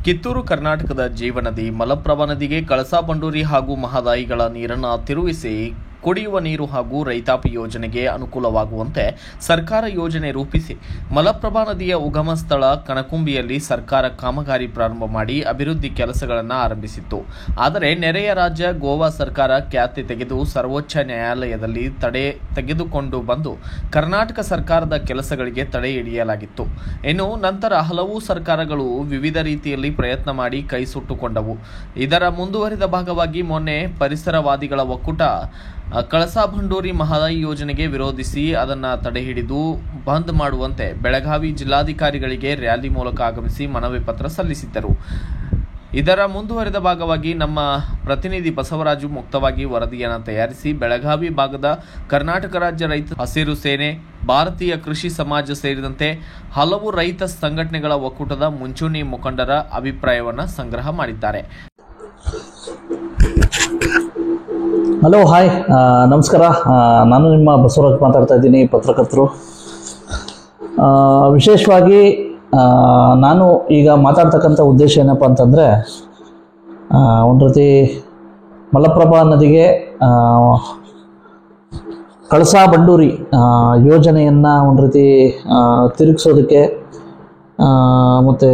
ಕಿತ್ತೂರು ಕರ್ನಾಟಕದ ಜೀವನದಿ ಮಲಪ್ರಭಾ ನದಿಗೆ ಕಳಸಾ ಬಂಡೂರಿ ಹಾಗೂ ಮಹದಾಯಿಗಳ ನೀರನ್ನು ತಿರುಗಿಸಿ ಕುಡಿಯುವ ನೀರು ಹಾಗೂ ರೈತಾಪಿ ಯೋಜನೆಗೆ ಅನುಕೂಲವಾಗುವಂತೆ ಸರ್ಕಾರ ಯೋಜನೆ ರೂಪಿಸಿ ಮಲಪ್ರಭಾ ನದಿಯ ಉಗಮ ಸ್ಥಳ ಕಣಕುಂಬಿಯಲ್ಲಿ ಸರ್ಕಾರ ಕಾಮಗಾರಿ ಪ್ರಾರಂಭ ಮಾಡಿ ಅಭಿವೃದ್ಧಿ ಕೆಲಸಗಳನ್ನು ಆರಂಭಿಸಿತ್ತು. ಆದರೆ ನೆರೆಯ ರಾಜ್ಯ ಗೋವಾ ಸರ್ಕಾರ ಖ್ಯಾತಿ ತೆಗೆದು ಸರ್ವೋಚ್ಚ ನ್ಯಾಯಾಲಯದಲ್ಲಿ ತಡೆ ತೆಗೆದುಕೊಂಡು ಬಂದು ಕರ್ನಾಟಕ ಸರ್ಕಾರದ ಕೆಲಸಗಳಿಗೆ ತಡೆ ಹಿಡಿಯಲಾಗಿತ್ತು. ಇನ್ನು ನಂತರ ಹಲವು ಸರ್ಕಾರಗಳು ವಿವಿಧ ರೀತಿಯಲ್ಲಿ ಪ್ರಯತ್ನ ಮಾಡಿ ಕೈ ಸುಟ್ಟುಕೊಂಡವು. ಇದರ ಮುಂದುವರಿದ ಭಾಗವಾಗಿ ಮೊನ್ನೆ ಪರಿಸರವಾದಿಗಳ ಒಕ್ಕೂಟ ಕಳಸಾ ಬಂಡೂರಿ ಮಹದಾಯಿ ಯೋಜನೆಗೆ ವಿರೋಧಿಸಿ ಅದನ್ನು ತಡೆಹಿಡಿದು ಬಂದ್ ಮಾಡುವಂತೆ ಬೆಳಗಾವಿ ಜಿಲ್ಲಾಧಿಕಾರಿಗಳಿಗೆ ರ್ಯಾಲಿ ಮೂಲಕ ಆಗಮಿಸಿ ಮನವಿ ಪತ್ರ ಸಲ್ಲಿಸಿದ್ದರು. ಇದರ ಮುಂದುವರೆದ ಭಾಗವಾಗಿ ನಮ್ಮ ಪ್ರತಿನಿಧಿ ಬಸವರಾಜು ಮುಕ್ತವಾಗಿ ವರದಿಯನ್ನು ತಯಾರಿಸಿ ಬೆಳಗಾವಿ ಭಾಗದ ಕರ್ನಾಟಕ ರಾಜ್ಯ ರೈತ ಹಸಿರು ಸೇನೆ, ಭಾರತೀಯ ಕೃಷಿ ಸಮಾಜ ಸೇರಿದಂತೆ ಹಲವು ರೈತ ಸಂಘಟನೆಗಳ ಒಕ್ಕೂಟದ ಮುಂಚೂಣಿ ಮುಖಂಡರ ಅಭಿಪ್ರಾಯವನ್ನು ಸಂಗ್ರಹ ಮಾಡಿದ್ದಾರೆ. ಹಲೋ, ಹಾಯ್, ನಮಸ್ಕಾರ. ನಾನು ನಿಮ್ಮ ಬಸವರಾಜ್ ಮಾತಾಡ್ತಾ ಇದ್ದೀನಿ, ಪತ್ರಕರ್ತರು. ವಿಶೇಷವಾಗಿ ನಾನು ಈಗ ಮಾತಾಡ್ತಕ್ಕಂಥ ಉದ್ದೇಶ ಏನಪ್ಪ ಅಂತಂದರೆ, ಒಂದು ರೀತಿ ಮಲಪ್ರಭಾ ನದಿಗೆ ಕಳಸಾ ಬಂಡೂರಿ ಯೋಜನೆಯನ್ನು ಒಂದು ರೀತಿ ತಿರುಗಿಸೋದಕ್ಕೆ ಮತ್ತು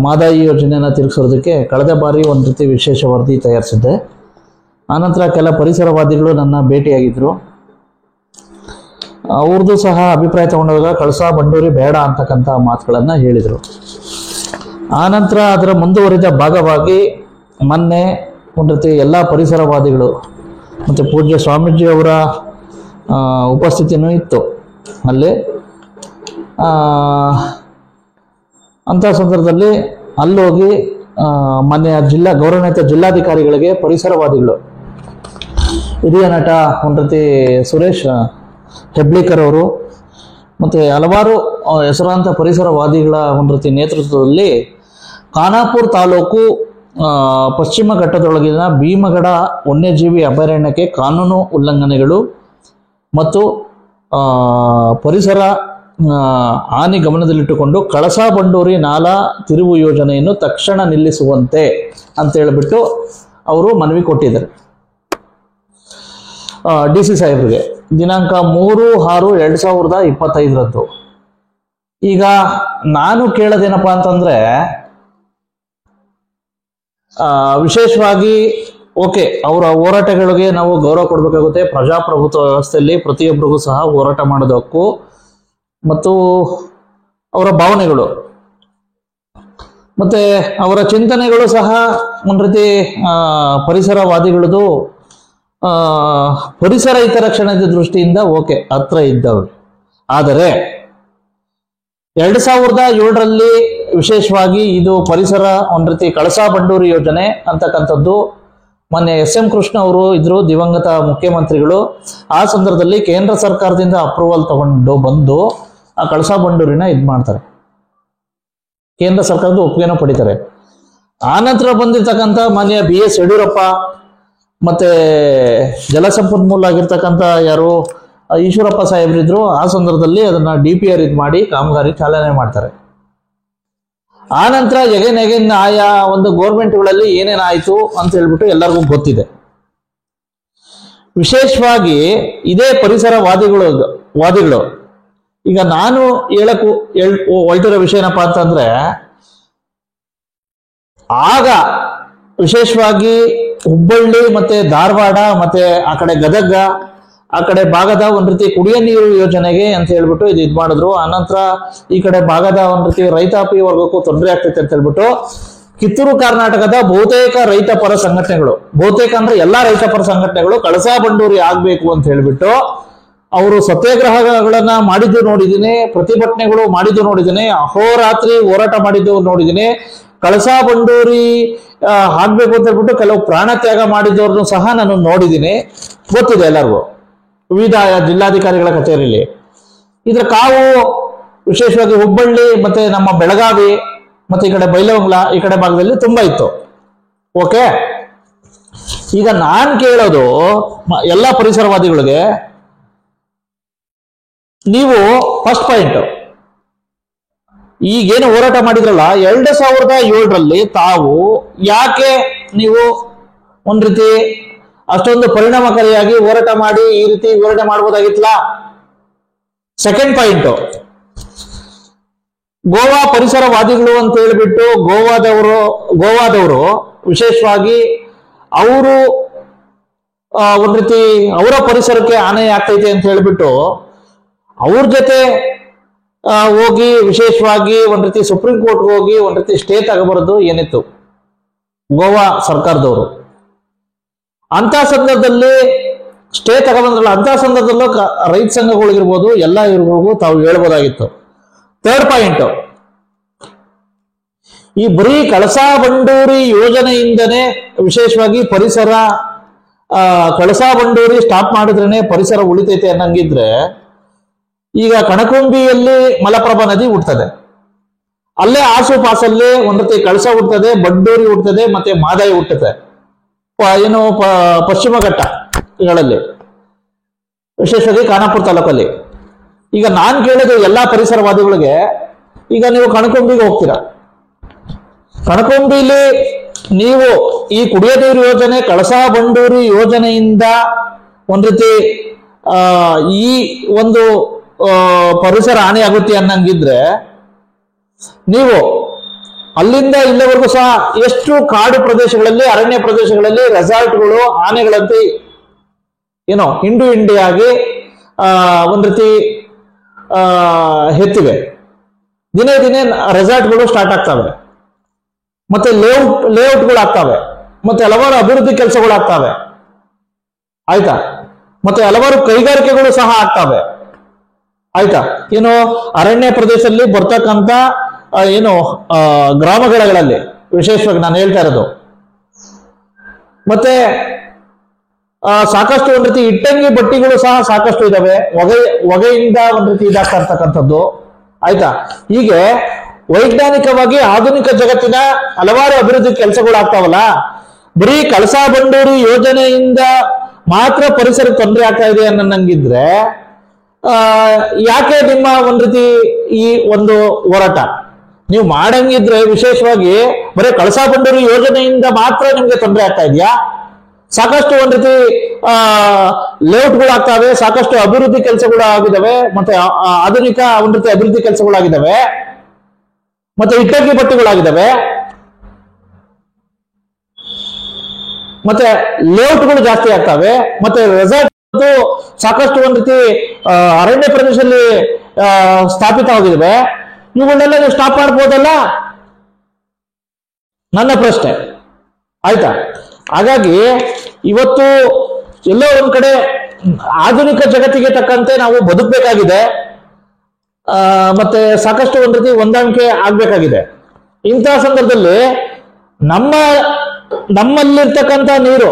ಮಹದಾಯಿ ಯೋಜನೆಯನ್ನು ತಿರುಗಿಸೋದಕ್ಕೆ ಕಳೆದ ಬಾರಿ ಒಂದು ರೀತಿ ವಿಶೇಷ ವರದಿ ತಯಾರಿಸಿದ್ದೆ. ಆನಂತರ ಕೆಲ ಪರಿಸರವಾದಿಗಳು ನನ್ನ ಭೇಟಿಯಾಗಿದ್ದರು. ಅವ್ರದ್ದು ಸಹ ಅಭಿಪ್ರಾಯ ತಗೊಂಡಾಗ ಕಳಸಾ ಬಂಡೂರಿ ಬೇಡ ಅಂತಕ್ಕಂಥ ಮಾತುಗಳನ್ನು ಹೇಳಿದರು. ಆನಂತರ ಅದರ ಮುಂದುವರಿದ ಭಾಗವಾಗಿ ಮೊನ್ನೆ ಒಂದು ರೀತಿ ಎಲ್ಲ ಪರಿಸರವಾದಿಗಳು ಮತ್ತು ಪೂಜ್ಯ ಸ್ವಾಮೀಜಿಯವರ ಉಪಸ್ಥಿತಿಯೂ ಇತ್ತು ಅಲ್ಲಿ. ಅಂಥ ಸಂದರ್ಭದಲ್ಲಿ ಅಲ್ಲೋಗಿ ಮೊನ್ನೆ ಗೌರವಾನ್ವಿತ ಜಿಲ್ಲಾಧಿಕಾರಿಗಳಿಗೆ ಪರಿಸರವಾದಿಗಳು, ಹಿರಿಯ ನಟ ಒಂದು ರೀತಿ ಸುರೇಶ್ ಹೆಬ್ಳಿಕರ್ ಅವರು ಮತ್ತು ಹಲವಾರು ಹೆಸರಾಂತ ಪರಿಸರವಾದಿಗಳ ಒಂದು ರೀತಿ ನೇತೃತ್ವದಲ್ಲಿ ಖಾನಾಪುರ ತಾಲೂಕು ಪಶ್ಚಿಮ ಘಟ್ಟದೊಳಗಿನ ಭೀಮಗಡ ವನ್ಯಜೀವಿ ಅಭಯಾರಣ್ಯಕ್ಕೆ ಕಾನೂನು ಉಲ್ಲಂಘನೆಗಳು ಮತ್ತು ಪರಿಸರ ಹಾನಿ ಗಮನದಲ್ಲಿಟ್ಟುಕೊಂಡು ಕಳಸಾ ಬಂಡೂರಿ ನಾಲಾ ತಿರುವು ಯೋಜನೆಯನ್ನು ತಕ್ಷಣ ನಿಲ್ಲಿಸುವಂತೆ ಅಂತ ಹೇಳಿಬಿಟ್ಟು ಅವರು ಮನವಿ ಕೊಟ್ಟಿದ್ದಾರೆ DC ಸಾಹೇಬ್ರಿಗೆ ದಿನಾಂಕ 3/6/2025. ಈಗ ನಾನು ಕೇಳೋದೇನಪ್ಪ ಅಂತಂದ್ರೆ, ವಿಶೇಷವಾಗಿ ಓಕೆ, ಅವರ ಹೋರಾಟಗಳಿಗೆ ನಾವು ಗೌರವ ಕೊಡಬೇಕಾಗುತ್ತೆ. ಪ್ರಜಾಪ್ರಭುತ್ವ ವ್ಯವಸ್ಥೆಯಲ್ಲಿ ಪ್ರತಿಯೊಬ್ಬರಿಗೂ ಸಹ ಹೋರಾಟ ಮಾಡೋದು ಹಕ್ಕು ಮತ್ತು ಅವರ ಭಾವನೆಗಳು ಮತ್ತೆ ಅವರ ಚಿಂತನೆಗಳು ಸಹ ಒಂದು ರೀತಿ ಪರಿಸರವಾದಿಗಳದು ಪರಿಸರ ಹಿತರಕ್ಷಣೆಯ ದೃಷ್ಟಿಯಿಂದ ಓಕೆ ಹತ್ರ ಇದ್ದವು. ಆದರೆ 2007ರಲ್ಲಿ ವಿಶೇಷವಾಗಿ ಇದು ಪರಿಸರ ಒಂದು ರೀತಿ ಕಳಸಾ ಬಂಡೂರಿ ಯೋಜನೆ ಅಂತಕ್ಕಂಥದ್ದು ಮೊನ್ನೆ SM ಕೃಷ್ಣ ಅವರು ಇದ್ರು, ದಿವಂಗತ ಮುಖ್ಯಮಂತ್ರಿಗಳು. ಆ ಸಂದರ್ಭದಲ್ಲಿ ಕೇಂದ್ರ ಸರ್ಕಾರದಿಂದ ಅಪ್ರೂವಲ್ ತಗೊಂಡು ಬಂದು ಆ ಕಳಸಾ ಬಂಡೂರಿನ ಇದು ಮಾಡ್ತಾರೆ, ಕೇಂದ್ರ ಸರ್ಕಾರದ ಒಪ್ಪಿಗೆನೂ ಪಡಿತಾರೆ. ಆನಂತರ ಬಂದಿರ್ತಕ್ಕಂಥ ಮಾನ್ಯ BS ಯಡಿಯೂರಪ್ಪ ಮತ್ತೆ ಜಲಸಂಪನ್ಮೂಲ ಆಗಿರ್ತಕ್ಕಂಥ ಯಾರು ಈಶ್ವರಪ್ಪ ಸಾಹೇಬ್ರಿದ್ರು. ಆ ಸಂದರ್ಭದಲ್ಲಿ ಅದನ್ನ DPR ಇದು ಮಾಡಿ ಕಾಮಗಾರಿ ಚಾಲನೆ ಮಾಡ್ತಾರೆ. ಆನಂತರ ಎಗೇನ್ ಆಯಾ ಒಂದು ಗೋರ್ಮೆಂಟ್ಗಳಲ್ಲಿ ಏನೇನಾಯಿತು ಅಂತ ಹೇಳ್ಬಿಟ್ಟು ಎಲ್ಲರಿಗೂ ಗೊತ್ತಿದೆ. ವಿಶೇಷವಾಗಿ ಇದೇ ವಾದಿಗಳು ಈಗ ನಾನು ಹೊರಟಿರೋ ವಿಷಯ ಏನಪ್ಪಾ ಅಂತಂದ್ರೆ, ಆಗ ವಿಶೇಷವಾಗಿ ಹುಬ್ಬಳ್ಳಿ ಮತ್ತೆ ಧಾರವಾಡ ಮತ್ತೆ ಆ ಕಡೆ ಗದಗ ಆ ಕಡೆ ಭಾಗದ ಒಂದು ರೀತಿ ಕುಡಿಯ ನೀರು ಯೋಜನೆಗೆ ಅಂತ ಹೇಳ್ಬಿಟ್ಟು ಇದು ಮಾಡಿದ್ರು. ಆನಂತರ ಈ ಕಡೆ ಭಾಗದ ಒಂದು ರೀತಿ ರೈತಾಪಿ ವರ್ಗಕ್ಕೂ ತೊಂದರೆ ಆಗ್ತೈತೆ ಅಂತ ಹೇಳ್ಬಿಟ್ಟು ಕಿತ್ತೂರು ಕರ್ನಾಟಕದ ಬಹುತೇಕ ರೈತಪರ ಸಂಘಟನೆಗಳು, ಬಹುತೇಕ ಅಂದ್ರೆ ಎಲ್ಲಾ ರೈತಪರ ಸಂಘಟನೆಗಳು ಕಳಸಾ ಬಂಡೂರಿ ಆಗ್ಬೇಕು ಅಂತ ಹೇಳ್ಬಿಟ್ಟು ಅವರು ಸತ್ಯಾಗ್ರಹಗಳನ್ನ ಮಾಡಿದ್ದು ನೋಡಿದ್ದೀನಿ, ಪ್ರತಿಭಟನೆಗಳು ಮಾಡಿದ್ದು ನೋಡಿದ್ದೀನಿ, ಅಹೋರಾತ್ರಿ ಹೋರಾಟ ಮಾಡಿದ್ದು ನೋಡಿದ್ದೀನಿ. ಕಳಸಾ ಬಂಡೂರಿ ಆಗ್ಬೇಕು ಅಂತ ಹೇಳ್ಬಿಟ್ಟು ಕೆಲವು ಪ್ರಾಣ ತ್ಯಾಗ ಮಾಡಿದವ್ರನ್ನು ಸಹ ನಾನು ನೋಡಿದ್ದೀನಿ, ಗೊತ್ತಿದೆ ಎಲ್ಲರಿಗೂ. ವಿವಿಧ ಜಿಲ್ಲಾಧಿಕಾರಿಗಳ ಕಚೇರಿಯಲ್ಲಿ ಇದ್ರ ಕಾವು ವಿಶೇಷವಾಗಿ ಹುಬ್ಬಳ್ಳಿ ಮತ್ತೆ ನಮ್ಮ ಬೆಳಗಾವಿ ಮತ್ತೆ ಈ ಕಡೆ ಬೈಲಹೊಂಗಲ ಈ ಕಡೆ ಭಾಗದಲ್ಲಿ ತುಂಬಾ ಇತ್ತು. ಓಕೆ, ಈಗ ನಾನ್ ಕೇಳೋದು ಎಲ್ಲ ಪರಿಸರವಾದಿಗಳಿಗೆ, ನೀವು ಫಸ್ಟ್ ಪಾಯಿಂಟ್ ಈಗೇನು ಹೋರಾಟ ಮಾಡಿದ್ರಲ್ಲ 2007ರಲ್ಲಿ ತಾವು ಯಾಕೆ ನೀವು ಒಂದ್ ರೀತಿ ಅಷ್ಟೊಂದು ಪರಿಣಾಮಕಾರಿಯಾಗಿ ಹೋರಾಟ ಮಾಡಿ ಈ ರೀತಿ ವಿವರಣೆ ಮಾಡ್ಬೋದಾಗಿತ್ತಲ್ಲ. ಸೆಕೆಂಡ್ ಪಾಯಿಂಟ್, ಗೋವಾ ಪರಿಸರವಾದಿಗಳು ಅಂತ ಹೇಳ್ಬಿಟ್ಟು ಗೋವಾದವರು ವಿಶೇಷವಾಗಿ ಅವರು ಒಂದ್ ರೀತಿ ಅವರ ಪರಿಸರಕ್ಕೆ ಹಾನಿ ಆಗ್ತೈತೆ ಅಂತ ಹೇಳ್ಬಿಟ್ಟು ಅವ್ರ ಜೊತೆ ಹೋಗಿ ವಿಶೇಷವಾಗಿ ಒಂದ್ ರೀತಿ ಸುಪ್ರೀಂ ಕೋರ್ಟ್ ಹೋಗಿ ಒಂದ್ ರೀತಿ ಸ್ಟೇ ತಗೋಬಾರದು ಏನಿತ್ತು ಗೋವಾ ಸರ್ಕಾರದವರು. ಅಂತ ಸಂದರ್ಭದಲ್ಲಿ ಸ್ಟೇ ತಗೊಂಡ್ರಲ್ಲ, ಅಂತ ಸಂದರ್ಭದಲ್ಲೂ ರೈತ ಸಂಘಗಳಿಗಿರ್ಬೋದು ಎಲ್ಲ ಇವ್ರಿಗೂ ತಾವು ಹೇಳ್ಬೋದಾಗಿತ್ತು. ಥರ್ಡ್ ಪಾಯಿಂಟ್, ಈ ಬರೀ ಕಳಸಾ ಬಂಡೂರಿ ಯೋಜನೆಯಿಂದನೇ ವಿಶೇಷವಾಗಿ ಪರಿಸರ ಕಳಸಾ ಬಂಡೂರಿ ಸ್ಟಾಪ್ ಮಾಡಿದ್ರೇನೆ ಪರಿಸರ ಉಳಿತೈತೆ ಅನ್ನಂಗಿದ್ರೆ, ಈಗ ಕಣಕುಂಬಿಯಲ್ಲಿ ಮಲಪ್ರಭಾ ನದಿ ಹುಡ್ತದೆ, ಅಲ್ಲೇ ಆಸುಪಾಸಲ್ಲೇ ಒಂದ್ ರೀತಿ ಕಳಸಾ ಹುಡ್ತದೆ, ಬಂಡೂರಿ ಹುಡ್ತದೆ, ಮತ್ತೆ ಮಾದಾಯಿ ಹುಟ್ಟುತ್ತೆ. ಏನು ಪಶ್ಚಿಮ ಘಟ್ಟಗಳಲ್ಲಿ ವಿಶೇಷವಾಗಿ ಖಾನಾಪುರ ತಾಲೂಕಲ್ಲಿ. ಈಗ ನಾನ್ ಕೇಳಿದ ಎಲ್ಲಾ ಪರಿಸರವಾದಿಗಳಿಗೆ, ಈಗ ನೀವು ಕಣಕುಂಬಿಗೆ ಹೋಗ್ತೀರಾ, ಕಣಕುಂಬಿಲಿ ನೀವು ಈ ಕುಡಿಯೋ ನೀರು ಯೋಜನೆ ಕಳಸಾ ಬಂಡೂರಿ ಯೋಜನೆಯಿಂದ ಒಂದ್ ರೀತಿ ಈ ಒಂದು ಪರಿಸರ ಹಾನಿ ಆಗುತ್ತೆ ಅನ್ನಂಗಿದ್ರೆ, ನೀವು ಅಲ್ಲಿಂದ ಇಲ್ಲಿವರೆಗೂ ಸಹ ಎಷ್ಟು ಕಾಡು ಪ್ರದೇಶಗಳಲ್ಲಿ, ಅರಣ್ಯ ಪ್ರದೇಶಗಳಲ್ಲಿ ರೆಸಾರ್ಟ್ಗಳು ಆನೆಗಳಂತೆ ಏನೋ ಹಿಂಡಿಯಾಗಿ ಒಂದ್ ರೀತಿ ಹೆಚ್ಚಿವೆ. ದಿನೇ ದಿನೇ ರೆಸಾರ್ಟ್ಗಳು ಸ್ಟಾರ್ಟ್ ಆಗ್ತವೆ, ಮತ್ತೆ ಲೇಔಟ್ಗಳು ಆಗ್ತವೆ, ಮತ್ತೆ ಹಲವಾರು ಅಭಿವೃದ್ಧಿ ಕೆಲಸಗಳು ಆಗ್ತವೆ, ಆಯ್ತಾ, ಮತ್ತೆ ಹಲವಾರು ಕೈಗಾರಿಕೆಗಳು ಸಹ ಆಗ್ತವೆ, ಆಯ್ತಾ. ಏನು ಅರಣ್ಯ ಪ್ರದೇಶದಲ್ಲಿ ಬರ್ತಕ್ಕಂಥ ಏನು ಗ್ರಾಮಗಳಲ್ಲಿ ವಿಶೇಷವಾಗಿ ನಾನು ಹೇಳ್ತಾ ಇರೋದು. ಮತ್ತೆ ಸಾಕಷ್ಟು ಒಂದ್ ರೀತಿ ಇಟ್ಟಂಗಿ ಬಟ್ಟಿಗಳು ಸಹ ಸಾಕಷ್ಟು ಇದಾವೆ, ಹೊಗೆಯಿಂದ ಒಂದ್ ರೀತಿ ಇದಾಗ್ತಾ ಇರ್ತಕ್ಕಂಥದ್ದು, ಆಯ್ತಾ. ಹೀಗೆ ವೈಜ್ಞಾನಿಕವಾಗಿ ಆಧುನಿಕ ಜಗತ್ತಿನ ಹಲವಾರು ಅಭಿವೃದ್ಧಿ ಕೆಲಸಗಳು ಆಗ್ತಾವಲ್ಲ, ಬರೀ ಕಳಸಾ ಬಂಡೂರಿ ಯೋಜನೆಯಿಂದ ಮಾತ್ರ ಪರಿಸರ ತೊಂದರೆ ಆಗ್ತಾ ಇದೆ ಅನ್ನಂಗಿದ್ರೆ ಯಾಕೆ ನಿಮ್ಮ ಒಂದ್ ರೀತಿ ಈ ಒಂದು ಹೋರಾಟ ನೀವು ಮಾಡಂಗಿದ್ರೆ, ವಿಶೇಷವಾಗಿ ಬರೀ ಕಳಸಾ ಬಂಡೂರಿ ಯೋಜನೆಯಿಂದ ಮಾತ್ರ ನಿಮ್ಗೆ ತೊಂದರೆ ಆಗ್ತಾ ಇದೆಯಾ? ಸಾಕಷ್ಟು ಒಂದ್ ರೀತಿ ಲೇಔಟ್ಗಳು ಆಗ್ತಾವೆ, ಸಾಕಷ್ಟು ಅಭಿವೃದ್ಧಿ ಕೆಲಸಗಳು ಆಗಿದ್ದಾವೆ, ಮತ್ತೆ ಆಧುನಿಕ ಒಂದ್ ರೀತಿ ಅಭಿವೃದ್ಧಿ ಕೆಲಸಗಳಾಗಿದ್ದಾವೆ, ಮತ್ತೆ ಇಟ್ಟಂಗಿ ಬಟ್ಟಿಗಳಾಗಿದ್ದಾವೆ, ಮತ್ತೆ ಲೇಔಟ್ಗಳು ಜಾಸ್ತಿ ಆಗ್ತವೆ, ಮತ್ತೆ ರೆಸಾರ್ಟ್ ಸಾಕಷ್ಟು ಒಂದ್ ರೀತಿ ಅರಣ್ಯ ಪ್ರದೇಶದಲ್ಲಿ ಸ್ಥಾಪಿತವಾಗಿದ್ದಾವೆ. ಇವುಗಳನ್ನೆಲ್ಲ ನೀವು ಸ್ಟಾಪ್ ಮಾಡ್ಬೋದಲ್ಲ, ನನ್ನ ಪ್ರಶ್ನೆ, ಆಯ್ತಾ. ಹಾಗಾಗಿ ಇವತ್ತು ಎಲ್ಲೋ ಒಂದ್ ಕಡೆ ಆಧುನಿಕ ಜಗತ್ತಿಗೆ ತಕ್ಕಂತೆ ನಾವು ಬದುಕಬೇಕಾಗಿದೆ, ಮತ್ತೆ ಸಾಕಷ್ಟು ಒಂದ್ ರೀತಿ ಹೊಂದಾಣಿಕೆ ಆಗ್ಬೇಕಾಗಿದೆ. ಇಂತಹ ಸಂದರ್ಭದಲ್ಲಿ ನಮ್ಮಲ್ಲಿರ್ತಕ್ಕಂಥ ನೀರು,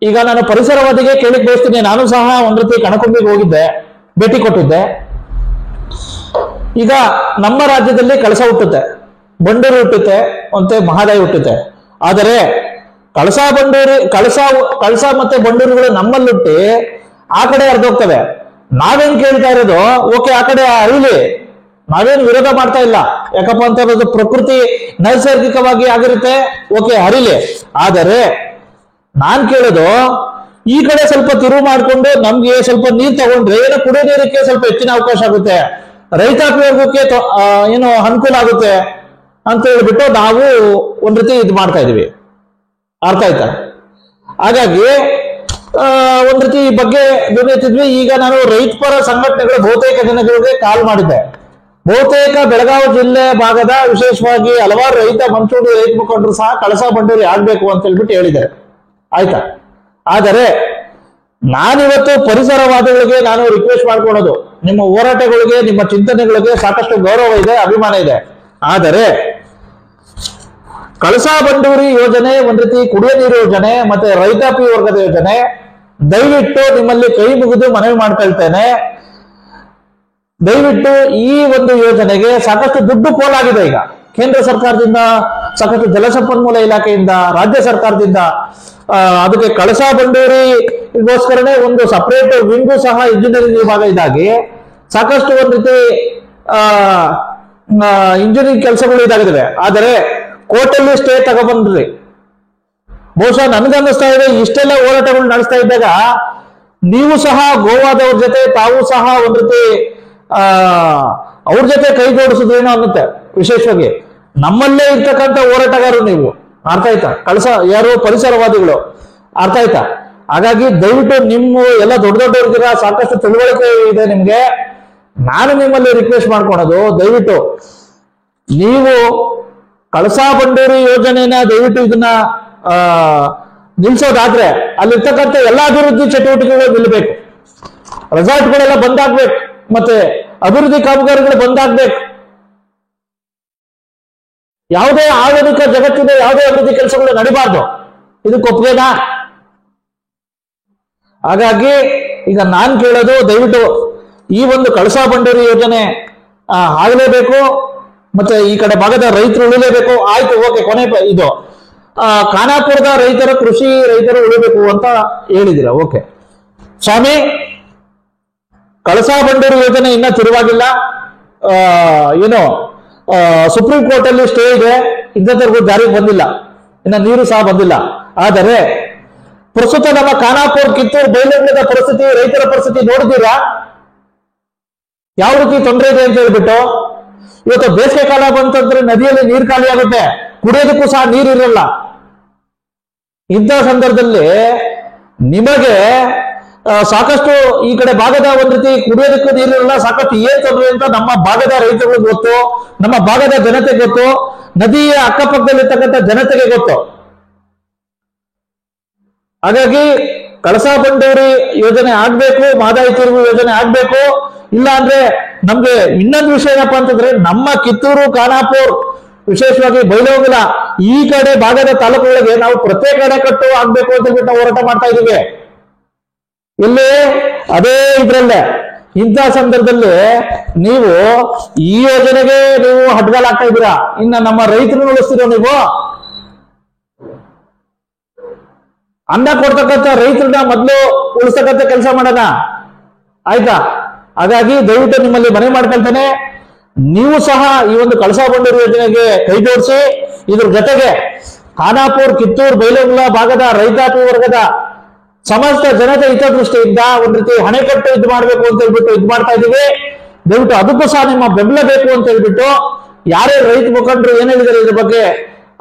ಈಗ ನಾನು ಪರಿಸರವಾದಿಗೆ ಕೇಳಿಕ್ ಬಯಸ್ತೀನಿ, ನಾನು ಸಹ ಒಂದ್ ರೀತಿ ಕಣಕುಂಬಿಗೆ ಹೋಗಿದ್ದೆ, ಭೇಟಿ ಕೊಟ್ಟಿದ್ದೆ. ಈಗ ನಮ್ಮ ರಾಜ್ಯದಲ್ಲಿ ಕಳಸಾ ಹುಟ್ಟುತ್ತೆ, ಬಂಡೂರಿ ಹುಟ್ಟುತ್ತೆ, ಮತ್ತೆ ಮಹದಾಯಿ ಹುಟ್ಟುತ್ತೆ. ಆದರೆ ಕಳಸಾ ಮತ್ತೆ ಬಂಡೂರಿಗಳು ನಮ್ಮಲ್ಲಿಟ್ಟು ಆ ಕಡೆ ಹರಿದೋಗ್ತವೆ. ನಾವೇನ್ ಕೇಳ್ತಾ ಇರೋದು, ಓಕೆ ಆ ಕಡೆ ಹರಿಲಿ, ನಾವೇನು ವಿರೋಧ ಮಾಡ್ತಾ ಇಲ್ಲ, ಯಾಕಪ್ಪ ಅಂತ ಹೇಳೋದು ಪ್ರಕೃತಿ ನೈಸರ್ಗಿಕವಾಗಿ ಆಗಿರುತ್ತೆ, ಓಕೆ ಹರಿಲಿ. ಆದರೆ ನಾನ್ ಕೇಳೋದು, ಈ ಕಡೆ ಸ್ವಲ್ಪ ತಿರುವು ಮಾಡಿಕೊಂಡು ನಮ್ಗೆ ಸ್ವಲ್ಪ ನೀರ್ ತಗೊಂಡ್ರೆ ಏನೋ ಕುಡಿಯೋ ನೀರಕ್ಕೆ ಸ್ವಲ್ಪ ಹೆಚ್ಚಿನ ಅವಕಾಶ ಆಗುತ್ತೆ, ರೈತಾಪಿ ವರ್ಗಕ್ಕೆ ಏನು ಅನುಕೂಲ ಆಗುತ್ತೆ ಅಂತ ಹೇಳ್ಬಿಟ್ಟು ನಾವು ಒಂದ್ ರೀತಿ ಇದು ಮಾಡ್ತಾ ಇದೀವಿ, ಅರ್ಥ ಆಯ್ತಾ. ಹಾಗಾಗಿ ಒಂದ್ ರೀತಿ ಈ ಬಗ್ಗೆ ಧ್ವನಿ. ಈಗ ನಾನು ರೈತ ಪರ ಸಂಘಟನೆಗಳು ಬಹುತೇಕ ಜನಗಳಿಗೆ ಕಾಲ್ ಮಾಡಿದ್ದೆ. ಬಹುತೇಕ ಬೆಳಗಾವಿ ಜಿಲ್ಲೆ ಭಾಗದ ವಿಶೇಷವಾಗಿ ಹಲವಾರು ರೈತ ಮುಖಂಡರು ಸಹ ಕಳಸಾ ಬಂಡೂರಿ ಆಗ್ಬೇಕು ಅಂತ ಹೇಳ್ಬಿಟ್ಟು ಹೇಳಿದ್ದಾರೆ, ಆಯ್ತಾ. ಆದರೆ ನಾನಿವತ್ತು ಪರಿಸರವಾದಿಗಳಿಗೆ ನಾನು ರಿಕ್ವೆಸ್ಟ್ ಮಾಡ್ಕೊಳ್ಳೋದು, ನಿಮ್ಮ ಹೋರಾಟಗಳಿಗೆ, ನಿಮ್ಮ ಚಿಂತನೆಗಳಿಗೆ ಸಾಕಷ್ಟು ಗೌರವ ಇದೆ, ಅಭಿಮಾನ ಇದೆ. ಆದರೆ ಕಳಸಾ ಬಂಡೂರಿ ಯೋಜನೆ ಒಂದ್ ರೀತಿ ಕುಡಿಯೋ ನೀರು ಯೋಜನೆ, ಮತ್ತೆ ರೈತಾಪಿ ವರ್ಗದ ಯೋಜನೆ, ದಯವಿಟ್ಟು ನಿಮ್ಮಲ್ಲಿ ಕೈ ಮುಗಿದು ಮನವಿ ಮಾಡ್ಕೊಳ್ತೇನೆ, ದಯವಿಟ್ಟು ಈ ಒಂದು ಯೋಜನೆಗೆ ಸಾಕಷ್ಟು ದುಡ್ಡು ಪೋಲಾಗಿದೆ. ಈಗ ಕೇಂದ್ರ ಸರ್ಕಾರದಿಂದ, ಸಾಕಷ್ಟು ಜಲಸಂಪನ್ಮೂಲ ಇಲಾಖೆಯಿಂದ, ರಾಜ್ಯ ಸರ್ಕಾರದಿಂದ ಅದಕ್ಕೆ ಕಳಸಾ ಬಂಡೂರಿಗೋಸ್ಕರನೇ ಒಂದು ಸಪರೇಟ್ ವಿಂಗು ಸಹ ಇಂಜಿನಿಯರಿಂಗ್ ವಿಭಾಗ ಇದಾಗಿ ಸಾಕಷ್ಟು ಒಂದ್ ರೀತಿ ಇಂಜಿನಿಯರಿಂಗ್ ಕೆಲಸಗಳು ಇದಾಗಿದ್ದಾವೆ. ಆದರೆ ಕೋರ್ಟಲ್ಲಿ ಸ್ಟೇ ತಗೊಬಂದ್ರಿ. ಬಹುಶಃ ನನ್ಗನ್ನಿಸ್ತಾ ಇದೆ ಇಷ್ಟೆಲ್ಲ ಹೋರಾಟಗಳು ನಡೆಸ್ತಾ ಇದ್ದಾಗ ನೀವು ಸಹ ಗೋವಾದವ್ರ ಜೊತೆ ತಾವು ಸಹ ಒಂದ್ ರೀತಿ ಅವ್ರ ಜೊತೆ ಕೈ ಜೋಡಿಸಿದ್ರೇನೋ ಅನ್ನುತ್ತೆ. ವಿಶೇಷವಾಗಿ ನಮ್ಮಲ್ಲೇ ಇರ್ತಕ್ಕಂಥ ಹೋರಾಟಗಾರರು ನೀವು, ಅರ್ಥ ಆಯ್ತಾ? ಯಾರು ಪರಿಸರವಾದಿಗಳು, ಅರ್ಥ ಆಯ್ತಾ? ಹಾಗಾಗಿ ದಯವಿಟ್ಟು ನಿಮ್ಮ ಎಲ್ಲ ದೊಡ್ಡ ದೊಡ್ಡವ್ರಿದ್ದೀರಾ, ಸಾಕಷ್ಟು ತಿಳುವಳಿಕೆ ಇದೆ ನಿಮ್ಗೆ. ನಾನು ನಿಮ್ಮಲ್ಲಿ ರಿಕ್ವೆಸ್ಟ್ ಮಾಡ್ಕೊಳೋದು, ದಯವಿಟ್ಟು ನೀವು ಕಳಸಾ ಬಂಡೂರಿ ಯೋಜನೆನ ದಯವಿಟ್ಟು ಇದನ್ನ ನಿಲ್ಸೋದಾದ್ರೆ ಅಲ್ಲಿರ್ತಕ್ಕಂಥ ಎಲ್ಲ ಅಭಿವೃದ್ಧಿ ಚಟುವಟಿಕೆಗಳು ನಿಲ್ಬೇಕು, ರೆಸಾರ್ಟ್ಗಳೆಲ್ಲ ಬಂದಾಗ್ಬೇಕು, ಮತ್ತೆ ಅಭಿವೃದ್ಧಿ ಕಾಮಗಾರಿಗಳು ಬಂದಾಗ್ಬೇಕು. ಯಾವುದೇ ಆಧುನಿಕ ಜಗತ್ತಿನ ಯಾವುದೇ ಅಭಿವೃದ್ಧಿ ಕೆಲಸಗಳು ನಡಿಬಾರ್ದು. ಇದಕ್ಕೆ ಒಪ್ಪಿಗೆನಾ? ಹಾಗಾಗಿ ಈಗ ನಾನ್ ಕೇಳೋದು, ದಯವಿಟ್ಟು ಈ ಒಂದು ಕಳಸಾ ಬಂಡೂರಿ ಯೋಜನೆ ಆಗಲೇಬೇಕು, ಮತ್ತೆ ಈ ಕಡೆ ಭಾಗದ ರೈತರು ಉಳಿಲೇಬೇಕು. ಆಯ್ತು, ಓಕೆ, ಕೊನೆ ಇದು ಖಾನಾಪುರದ ಕೃಷಿ ರೈತರು ಉಳಿಬೇಕು ಅಂತ ಹೇಳಿದಿರ. ಓಕೆ ಸ್ವಾಮಿ, ಕಳಸಾ ಬಂಡೂರಿ ಯೋಜನೆ ಇನ್ನ ತಿರುವಾಗಿಲ್ಲ. ಏನು ಸುಪ್ರೀಂ ಕೋರ್ಟ್ ಅಲ್ಲಿ ಸ್ಟೇ ಇದೆ, ಇಂಥವ್ರಿಗೂ ಜಾರಿಗೆ ಬಂದಿಲ್ಲ, ಇನ್ನ ನೀರು ಸಹ ಬಂದಿಲ್ಲ. ಆದರೆ ಪ್ರಸ್ತುತ ನಮ್ಮ ಖಾನಾಪುರ, ಕಿತ್ತೂರು, ಬೈಲಹೊಂಗಲದ ಪರಿಸ್ಥಿತಿ, ರೈತರ ಪರಿಸ್ಥಿತಿ ನೋಡಿದ್ದೀರಾ? ಯಾವ ರೀತಿ ತೊಂದರೆ ಇದೆ ಅಂತ ಹೇಳ್ಬಿಟ್ಟು. ಇವತ್ತು ಬೇಸಿಗೆ ಕಾಲ ಬಂತಂದ್ರೆ ನದಿಯಲ್ಲಿ ನೀರು ಖಾಲಿ ಆಗುತ್ತೆ, ಕುಡಿಯೋದಕ್ಕೂ ಸಹ ನೀರಿರಲ್ಲ. ಇಂಥ ಸಂದರ್ಭದಲ್ಲಿ ನಿಮಗೆ ಸಾಕಷ್ಟು ಈ ಕಡೆ ಭಾಗದ ಒಂದ್ ರೀತಿ ಕುಡಿಯೋದಕ್ಕೂ ನೀರಿರಲ್ಲ, ಸಾಕಷ್ಟು ಏನ್ ತೊಂದರೆ ಅಂತ ನಮ್ಮ ಭಾಗದ ರೈತರಿಗೆ ಗೊತ್ತು, ನಮ್ಮ ಭಾಗದ ಜನತೆಗೆ ಗೊತ್ತು, ನದಿಯ ಅಕ್ಕಪಕ್ಕದಲ್ಲಿರ್ತಕ್ಕಂಥ ಜನತೆಗೆ ಗೊತ್ತು. ಹಾಗಾಗಿ ಕಳಸಾ ಬಂಡೂರಿ ಯೋಜನೆ ಆಗ್ಬೇಕು, ಮಹದಾಯಿ ತಿರುವು ಯೋಜನೆ ಆಗ್ಬೇಕು. ಇಲ್ಲ ಅಂದ್ರೆ ನಮ್ಗೆ ಇನ್ನೊಂದು ವಿಷಯ ಏನಪ್ಪಾ ಅಂತಂದ್ರೆ, ನಮ್ಮ ಕಿತ್ತೂರು, ಖಾನಾಪುರ್, ವಿಶೇಷವಾಗಿ ಬೈಲಹೊಂಗಲ ಈ ಕಡೆ ಭಾಗದ ತಾಲೂಕುಗಳಿಗೆ ನಾವು ಪ್ರತ್ಯೇಕ ಅಣೆಕಟ್ಟು ಆಗ್ಬೇಕು ಅಂತ ಹೇಳ್ಬಿಟ್ಟು ನಾವು ಹೋರಾಟ ಮಾಡ್ತಾ ಇದೀವಿ. ಇಲ್ಲಿ ಅದೇ ಇದ್ರಲ್ಲೇ ಇಂಥ ಸಂದರ್ಭದಲ್ಲಿ ನೀವು ಈ ಯೋಜನೆಗೆ ನೀವು ಹಡ್ಗಾಲ್ ಹಾಕ್ತಾ ಇದ್ದೀರಾ, ಇನ್ನ ನಮ್ಮ ರೈತರನ್ನು ಉಳಿಸ್ತೀರೋ ನೀವು? ಅನ್ನ ಕೊಡ್ತಕ್ಕಂಥ ರೈತರನ್ನ ಮೊದಲು ಉಳಿಸ್ತಕ್ಕಂಥ ಕೆಲಸ ಮಾಡೋಣ, ಆಯ್ತಾ? ಹಾಗಾಗಿ ದಯವಿಟ್ಟು ನಿಮ್ಮಲ್ಲಿ ಮನವಿ ಮಾಡ್ಕೊಳ್ತೇನೆ, ನೀವು ಸಹ ಈ ಒಂದು ಕಳಸಾ ಬಂಡೂರಿ ಯೋಜನೆಗೆ ಕೈ ಜೋಡಿಸಿ. ಇದ್ರ ಜೊತೆಗೆ ಖಾನಾಪುರ್, ಕಿತ್ತೂರು, ಬೈಲಹೊಂಗಲ ಭಾಗದ ರೈತಾಪಿ ವರ್ಗದ ಸಮಸ್ತ ಜನತೆ ಹಿತದೃಷ್ಟಿಯಿಂದ ಒಂದ್ ರೀತಿ ಅಣೆಕಟ್ಟು ಇದು ಮಾಡ್ಬೇಕು ಅಂತ ಹೇಳ್ಬಿಟ್ಟು ಇದು ಮಾಡ್ತಾ ಇದೀವಿ. ದಯವಿಟ್ಟು ಅದಕ್ಕೂ ಸಹ ನಿಮ್ಮ ಬೆಂಬಲ ಬೇಕು ಅಂತ ಹೇಳ್ಬಿಟ್ಟು ಯಾರೇ ರೈತ ಮುಖಂಡರು ಏನ್ ಹೇಳಿದ್ದಾರೆ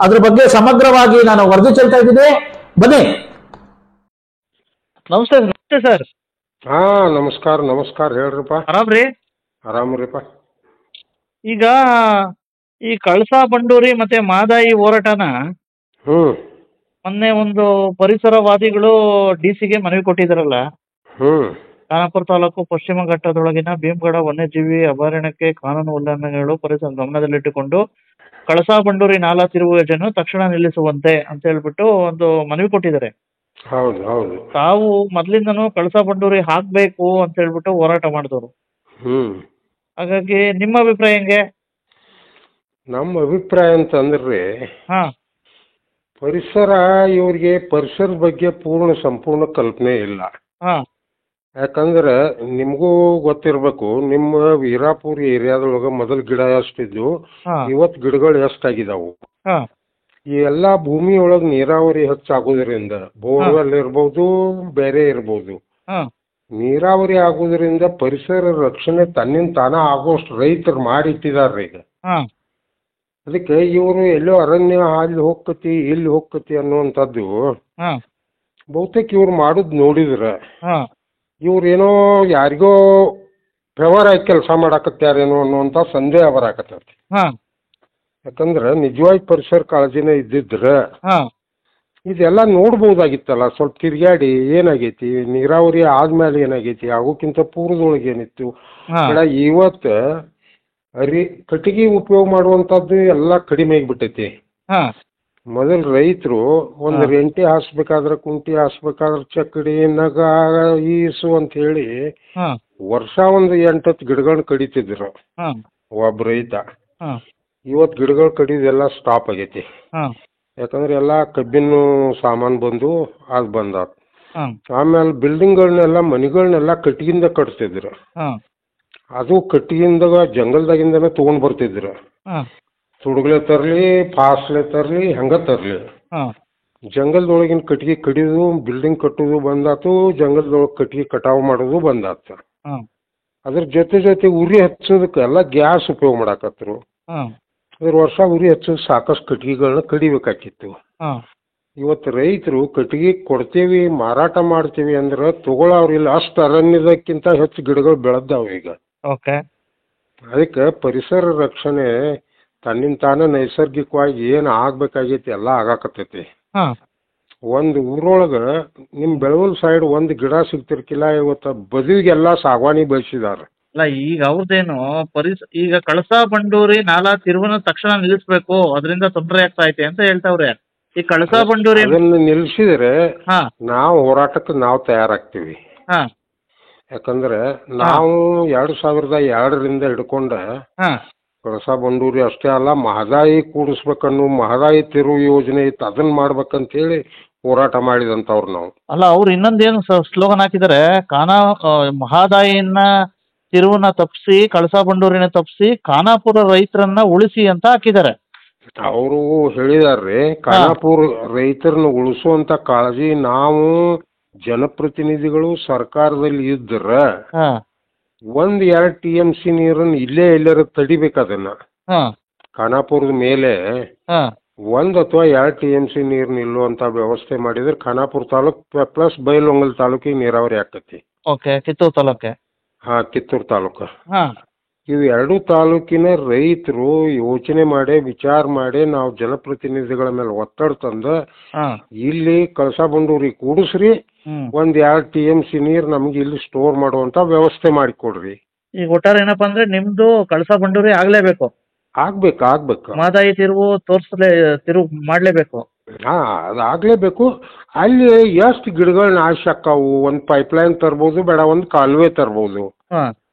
ಅದ್ರ ಬಗ್ಗೆ ಸಮಗ್ರವಾಗಿ ನಾನು ವರದಿ ಚೆಲ್ತಾ ಇದ್ದೀನಿ. ಬನ್ನಿ. ನಮಸ್ತೆ ನಮಸ್ತೆ ಸರ್. ಹಾ ನಮಸ್ಕಾರ ಹೇಳ್ರಪ್ಪ. ಆರಾಮ್ರಿ? ಆರಾಮ್ರಿಪ್ಪ. ಈಗ ಈ ಕಳಸಾ ಬಂಡೂರಿ ಮತ್ತೆ ಮಹದಾಯಿ ಹೋರಾಟನ ಮೊನ್ನೆ ಒಂದು ಪರಿಸರವಾದಿಗಳು ಡಿಸಿಗೆ ಮನವಿ ಕೊಟ್ಟಿದ್ದಾರಲ್ಲ, ಖಾನಾಪುರ ತಾಲೂಕು ಪಶ್ಚಿಮ ಘಟ್ಟದೊಳಗಿನ ಭೀಮಗಡ ವನ್ಯಜೀವಿ ಅಭಯಾರಣ್ಯಕ್ಕೆ ಕಾನೂನು ಉಲ್ಲಂಘನೆಗಳು ಪರಿಸರ ಗಮನದಲ್ಲಿಟ್ಟುಕೊಂಡು ಕಳಸಾ ಬಂಡೂರಿ ನಾಲಾ ತಿರುವು ಯೋಜನೆ ತಕ್ಷಣ ನಿಲ್ಲಿಸುವಂತೆ ಅಂತ ಹೇಳ್ಬಿಟ್ಟು ಒಂದು ಮನವಿ ಕೊಟ್ಟಿದ್ದಾರೆ. ಹೌದು ಹೌದು. ತಾವು ಮೊದ್ಲಿಂದನೂ ಕಳಸಾ ಬಂಡೂರಿ ಹಾಕ್ಬೇಕು ಅಂತ ಹೇಳ್ಬಿಟ್ಟು ಹೋರಾಟ ಮಾಡಿದವರು. ಹಾಗಾಗಿ ನಿಮ್ಮ ಅಭಿಪ್ರಾಯ ಹೆಂಗೆ? ನಮ್ಮ ಅಭಿಪ್ರಾಯ ಅಂತಂದ್ರೆ, ಇವ್ರಿಗೆ ಪರಿಸರದ ಬಗ್ಗೆ ಸಂಪೂರ್ಣ ಕಲ್ಪನೆ ಇಲ್ಲ. ಯಾಕಂದ್ರೆ ನಿಮ್ಗೂ ಗೊತ್ತಿರ್ಬೇಕು, ನಿಮ್ಮ ವೀರಾಪುರ ಏರಿಯಾದೊಳಗ ಮೊದಲ್ ಗಿಡ ಎಷ್ಟಿದ್ವು, ಇವತ್ ಗಿಡಗಳು ಎಷ್ಟಾಗಿದಾವು. ಈ ಎಲ್ಲಾ ಭೂಮಿಯೊಳಗ್ ನೀರಾವರಿ ಹೆಚ್ಚಾಗೋದ್ರಿಂದ, ಬೋರ್ವೆಲ್ ಇರ್ಬೋದು, ಬೇರೆ ಇರ್ಬೋದು, ನೀರಾವರಿ ಆಗೋದ್ರಿಂದ ಪರಿಸರ ರಕ್ಷಣೆ ತನ್ನಿಂದ ತಾನ ಆಗೋಷ್ಟು ರೈತರು ಮಾಡಿಟ್ಟಿದಾರ್ರಿ ಈಗ. ಅದಕ್ಕೆ ಇವರು ಎಲ್ಲೋ ಅರಣ್ಯ ಅಲ್ಲಿ ಹೋಗ್ಕತಿ ಇಲ್ಲಿ ಹೋಗ್ಕತಿ ಅನ್ನುವಂಥದ್ದು ಬಹುತೇಕ ಇವ್ರು ಮಾಡುದ್ ನೋಡಿದ್ರ ಇವ್ರೇನೋ ಯಾರಿಗೋ ವ್ಯವಹಾರ ಆಗಿ ಕೆಲಸ ಮಾಡಾಕತ್ಯಾರೇನೋ ಅನ್ನುವಂತ ಸಂದೇಹ ಬರಾಕತ್ತೈತಿ. ಯಾಕಂದ್ರ ನಿಜವಾಗಿ ಪರಿಸರ ಕಾಳಜಿನ ಇದ್ದಿದ್ರ ಇದೆಲ್ಲ ನೋಡ್ಬೋದಾಗಿತ್ತಲ್ಲ. ಸ್ವಲ್ಪ ತಿರ್ಗಾಡಿ ಏನಾಗೈತಿ, ನೀರಾವರಿ ಆದ್ಮೇಲೆ ಏನಾಗೈತಿ, ಆಗೋಕ್ಕಿಂತ ಪೂರ್ವದೊಳಗೆ ಏನಿತ್ತು. ಇವತ್ತ ಕಟ್ಟಿಗೆ ಉಪಯೋಗ ಮಾಡುವಂತದ್ದು ಎಲ್ಲ ಕಡಿಮೆ ಆಗಿಬಿಟ್ಟೈತಿ. ಮೊದಲ್ ರೈತರು ಒಂದ್ ರೆಂಟಿ ಹಾಸ್ಬೇಕಾದ್ರ, ಕುಂಟಿ ಹಾಸ್ಬೇಕಾದ್ರ ಚಕ್ಕಡಿ, ನಗ, ಈಸು ಅಂತ ಹೇಳಿ ವರ್ಷ ಒಂದ್ 8-10 ಗಿಡಗಳನ್ನ ಕಡಿತಿದ್ರು ಒಬ್ಬ ರೈತ. ಇವತ್ ಗಿಡಗಳು ಕಡಿದೆಲ್ಲ ಸ್ಟಾಪ್ ಆಗೈತಿ. ಯಾಕಂದ್ರೆ ಎಲ್ಲಾ ಕಬ್ಬಿನ ಸಾಮಾನ್ ಬಂದು ಅದ್ ಬಂದ. ಆಮೇಲೆ ಬಿಲ್ಡಿಂಗ್ಗಳನ್ನೆಲ್ಲ, ಮನಿಗಳನ್ನೆಲ್ಲ ಕಟ್ಟಿಗಿಂದ ಕಟ್ತಿದ್ರು. ಅದು ಕಟ್ಟಿಗೆಯಿಂದ ಜಂಗಲ್ದಾಗಿಂದನೇ ತೊಗೊಂಡ್ ಬರ್ತಿದ್ರು. ಹಾಂ ತುಡುಗ್ಲೆ ತರ್ಲಿ, ಫಾಸ್ಲೆ ತರ್ಲಿ, ಹಂಗ ತರ್ಲಿ. ಹಾಂ ಜಂಗಲ್ದೊಳಗಿನ ಕಟ್ಟಿಗೆ ಕಡಿದು ಬಿಲ್ಡಿಂಗ್ ಕಟ್ಟುದು ಬಂದಾತು, ಜಂಗಲ್ದೊಳಗೆ ಕಟ್ಟಿಗೆ ಕಟಾವು ಮಾಡೋದು ಬಂದಾತು. ಹಾಂ ಅದ್ರ ಜೊತೆ ಉರಿ ಹಚ್ಚೋದಕ್ಕೆ ಎಲ್ಲ ಗ್ಯಾಸ್ ಉಪಯೋಗ ಮಾಡಾಕತ್ರು. ಹಾಂ ಅದ್ರ ವರ್ಷ ಉರಿ ಹಚ್ಚೋದು ಸಾಕಷ್ಟು ಕಟ್ಟಿಗೆಗಳನ್ನ ಕಡಿಬೇಕಾಗಿತ್ತು. ಹಾಂ ಇವತ್ತು ರೈತರು ಕಟ್ಟಿಗೆ ಕೊಡ್ತೇವಿ, ಮಾರಾಟ ಮಾಡ್ತೇವಿ ಅಂದ್ರೆ ತಗೊಳ್ಳೋರಿಲ್ಲ. ಅಷ್ಟು ಅರಣ್ಯದಕ್ಕಿಂತ ಹೆಚ್ಚು ಗಿಡಗಳು ಬೆಳೆದಾವ ಈಗ. ಓಕೆ. ಅದಕ್ಕೆ ಪರಿಸರ ರಕ್ಷಣೆ ತನ್ನಿಂದ ತಾನೇ ನೈಸರ್ಗಿಕವಾಗಿ ಏನು ಆಗ್ಬೇಕಾಗೈತಿ ಎಲ್ಲ ಆಗಾಕತ್ತೈತಿ. ಹಾಂ ಒಂದು ಊರೊಳಗೆ ನಿಮ್ಮ ಬೆಳವಲ್ ಸೈಡ್ ಒಂದು ಗಿಡ ಸಿಗ್ತಿರ್ಕಿಲ್ಲ, ಇವತ್ತು ಬದುವಿಗೆಲ್ಲ ಸಾಗವಾನಿ ಬೆಳೆಸಿದಾರೆ. ಅಲ್ಲ ಈಗ ಅವ್ರದ್ದೇನು ಈಗ ಕಳಸಾ ಬಂಡೂರಿ ನಾಲಾ ತಿರುವನ್ನ ತಕ್ಷಣ ನಿಲ್ಲಿಸ್ಬೇಕು, ಅದರಿಂದ ತೊಂದರೆ ಆಗ್ತಾ ಐತೆ ಅಂತ ಹೇಳ್ತಾವ್ರೆ. ಈ ಕಳಸಾ ಬಂಡೂರಿ ಅದನ್ನು ನಿಲ್ಲಿಸಿದ್ರೆ ಹಾ ನಾವು ಹೋರಾಟಕ್ಕೆ ನಾವು ತಯಾರಾಗ್ತೀವಿ. ಹಾ ಯಾಕಂದ್ರೆ ನಾವು 2002ರಿಂದ ಹಿಡ್ಕೊಂಡ ಹಾ ಕಳಸಾ ಬಂಡೂರಿ ಅಷ್ಟೇ ಅಲ್ಲ, ಮಹದಾಯಿ ಕೂಡಿಸ್ಬೇಕನ್ನು ಮಹದಾಯಿ ತಿರುವು ಯೋಜನೆ ಇತ್ತು, ಅದನ್ನ ಮಾಡ್ಬೇಕಂತೇಳಿ ಹೋರಾಟ ಮಾಡಿದಂಥವ್ರು ನಾವು. ಅಲ್ಲ ಅವ್ರು ಇನ್ನೊಂದೇನು ಸ್ಲೋಗನ್ ಹಾಕಿದ್ದಾರೆ, ಮಹಾದಾಯಿಯನ್ನ ತಿರುವನ್ನ ತಪ್ಪಿಸಿ ಕಳಸಾ ಬಂಡೂರಿನ ತಪ್ಪಿಸಿ ಖಾನಾಪುರ ರೈತರನ್ನ ಉಳಿಸಿ ಅಂತ ಹಾಕಿದ್ದಾರೆ. ಅವರು ಹೇಳಿದಾರ್ರಿ, ಖಾನಾಪುರ ರೈತರನ್ನ ಉಳಿಸುವಂತ ಕಾಳಜಿ ನಾವು ಜನಪ್ರತಿನಿಧಿಗಳು ಸರ್ಕಾರದಲ್ಲಿ ಇದ್ರ ಹಾ 1-2 TMC ನೀರನ್ನು ಇಲ್ಲೇ ಎಲ್ಲರ ತಡಿಬೇಕು. ಅದನ್ನ ಹಾ ಖಾನಾಪುರದ ಮೇಲೆ ಹಾ 1 ಅಥವಾ 2 TMC ನೀರು ನಿಲ್ಲುವಂತ ವ್ಯವಸ್ಥೆ ಮಾಡಿದ್ರೆ ಖಾನಾಪುರ ತಾಲೂಕ್ ಪ್ಲಸ್ ಬೈಲಹೊಂಗಲ ತಾಲೂಕಿಗೆ ನೀರಾವರಿ ಆಕತಿ. ಓಕೆ. ಕಿತ್ತೂರು ತಾಲೂಕೆ. ಹಾ, ಕಿತ್ತೂರು ತಾಲೂಕು. ಹಾ ಇವು 2 ತಾಲೂಕಿನ ರೈತರು ಯೋಚನೆ ಮಾಡಿ ವಿಚಾರ ಮಾಡಿ ನಾವು ಜನಪ್ರತಿನಿಧಿಗಳ ಮೇಲೆ ಒತ್ತಡ ತಂದ ಹಾ ಇಲ್ಲಿ ಕಳಸಾ ಬಂಡೂರಿ ಕೂಡಿಸ್ರಿ, ಹ್ಮ್ 1-2 TMC ನೀರು ನಮ್ಗೆ ಇಲ್ಲಿ ಸ್ಟೋರ್ ಮಾಡುವಂತ ವ್ಯವಸ್ಥೆ ಮಾಡಿಕೊಡ್ರಿ. ಈಗ ಒಟ್ಟಾರೆ ಏನಪ್ಪಾ ಅಂದ್ರೆ ನಿಮ್ದು ಕಳಸಾ ಬಂಡೂರಿ ಆಗ್ಲೇಬೇಕು, ಆಗ್ಬೇಕು. ಮಹದಾಯಿ ತಿರುವು ಮಾಡ್ಲೇಬೇಕು. ಹಾ, ಅದಾಗ್ಲೇಬೇಕು. ಅಲ್ಲಿ ಎಷ್ಟು ಗಿಡಗಳು ನಾಶ ಆಕ್ಕಾವು, ಒಂದು ಪೈಪ್ಲೈನ್ ತರ್ಬೋದು, ಬೇಡ ಒಂದು ಕಾಲುವೆ ತರ್ಬೋದು. ಹಾ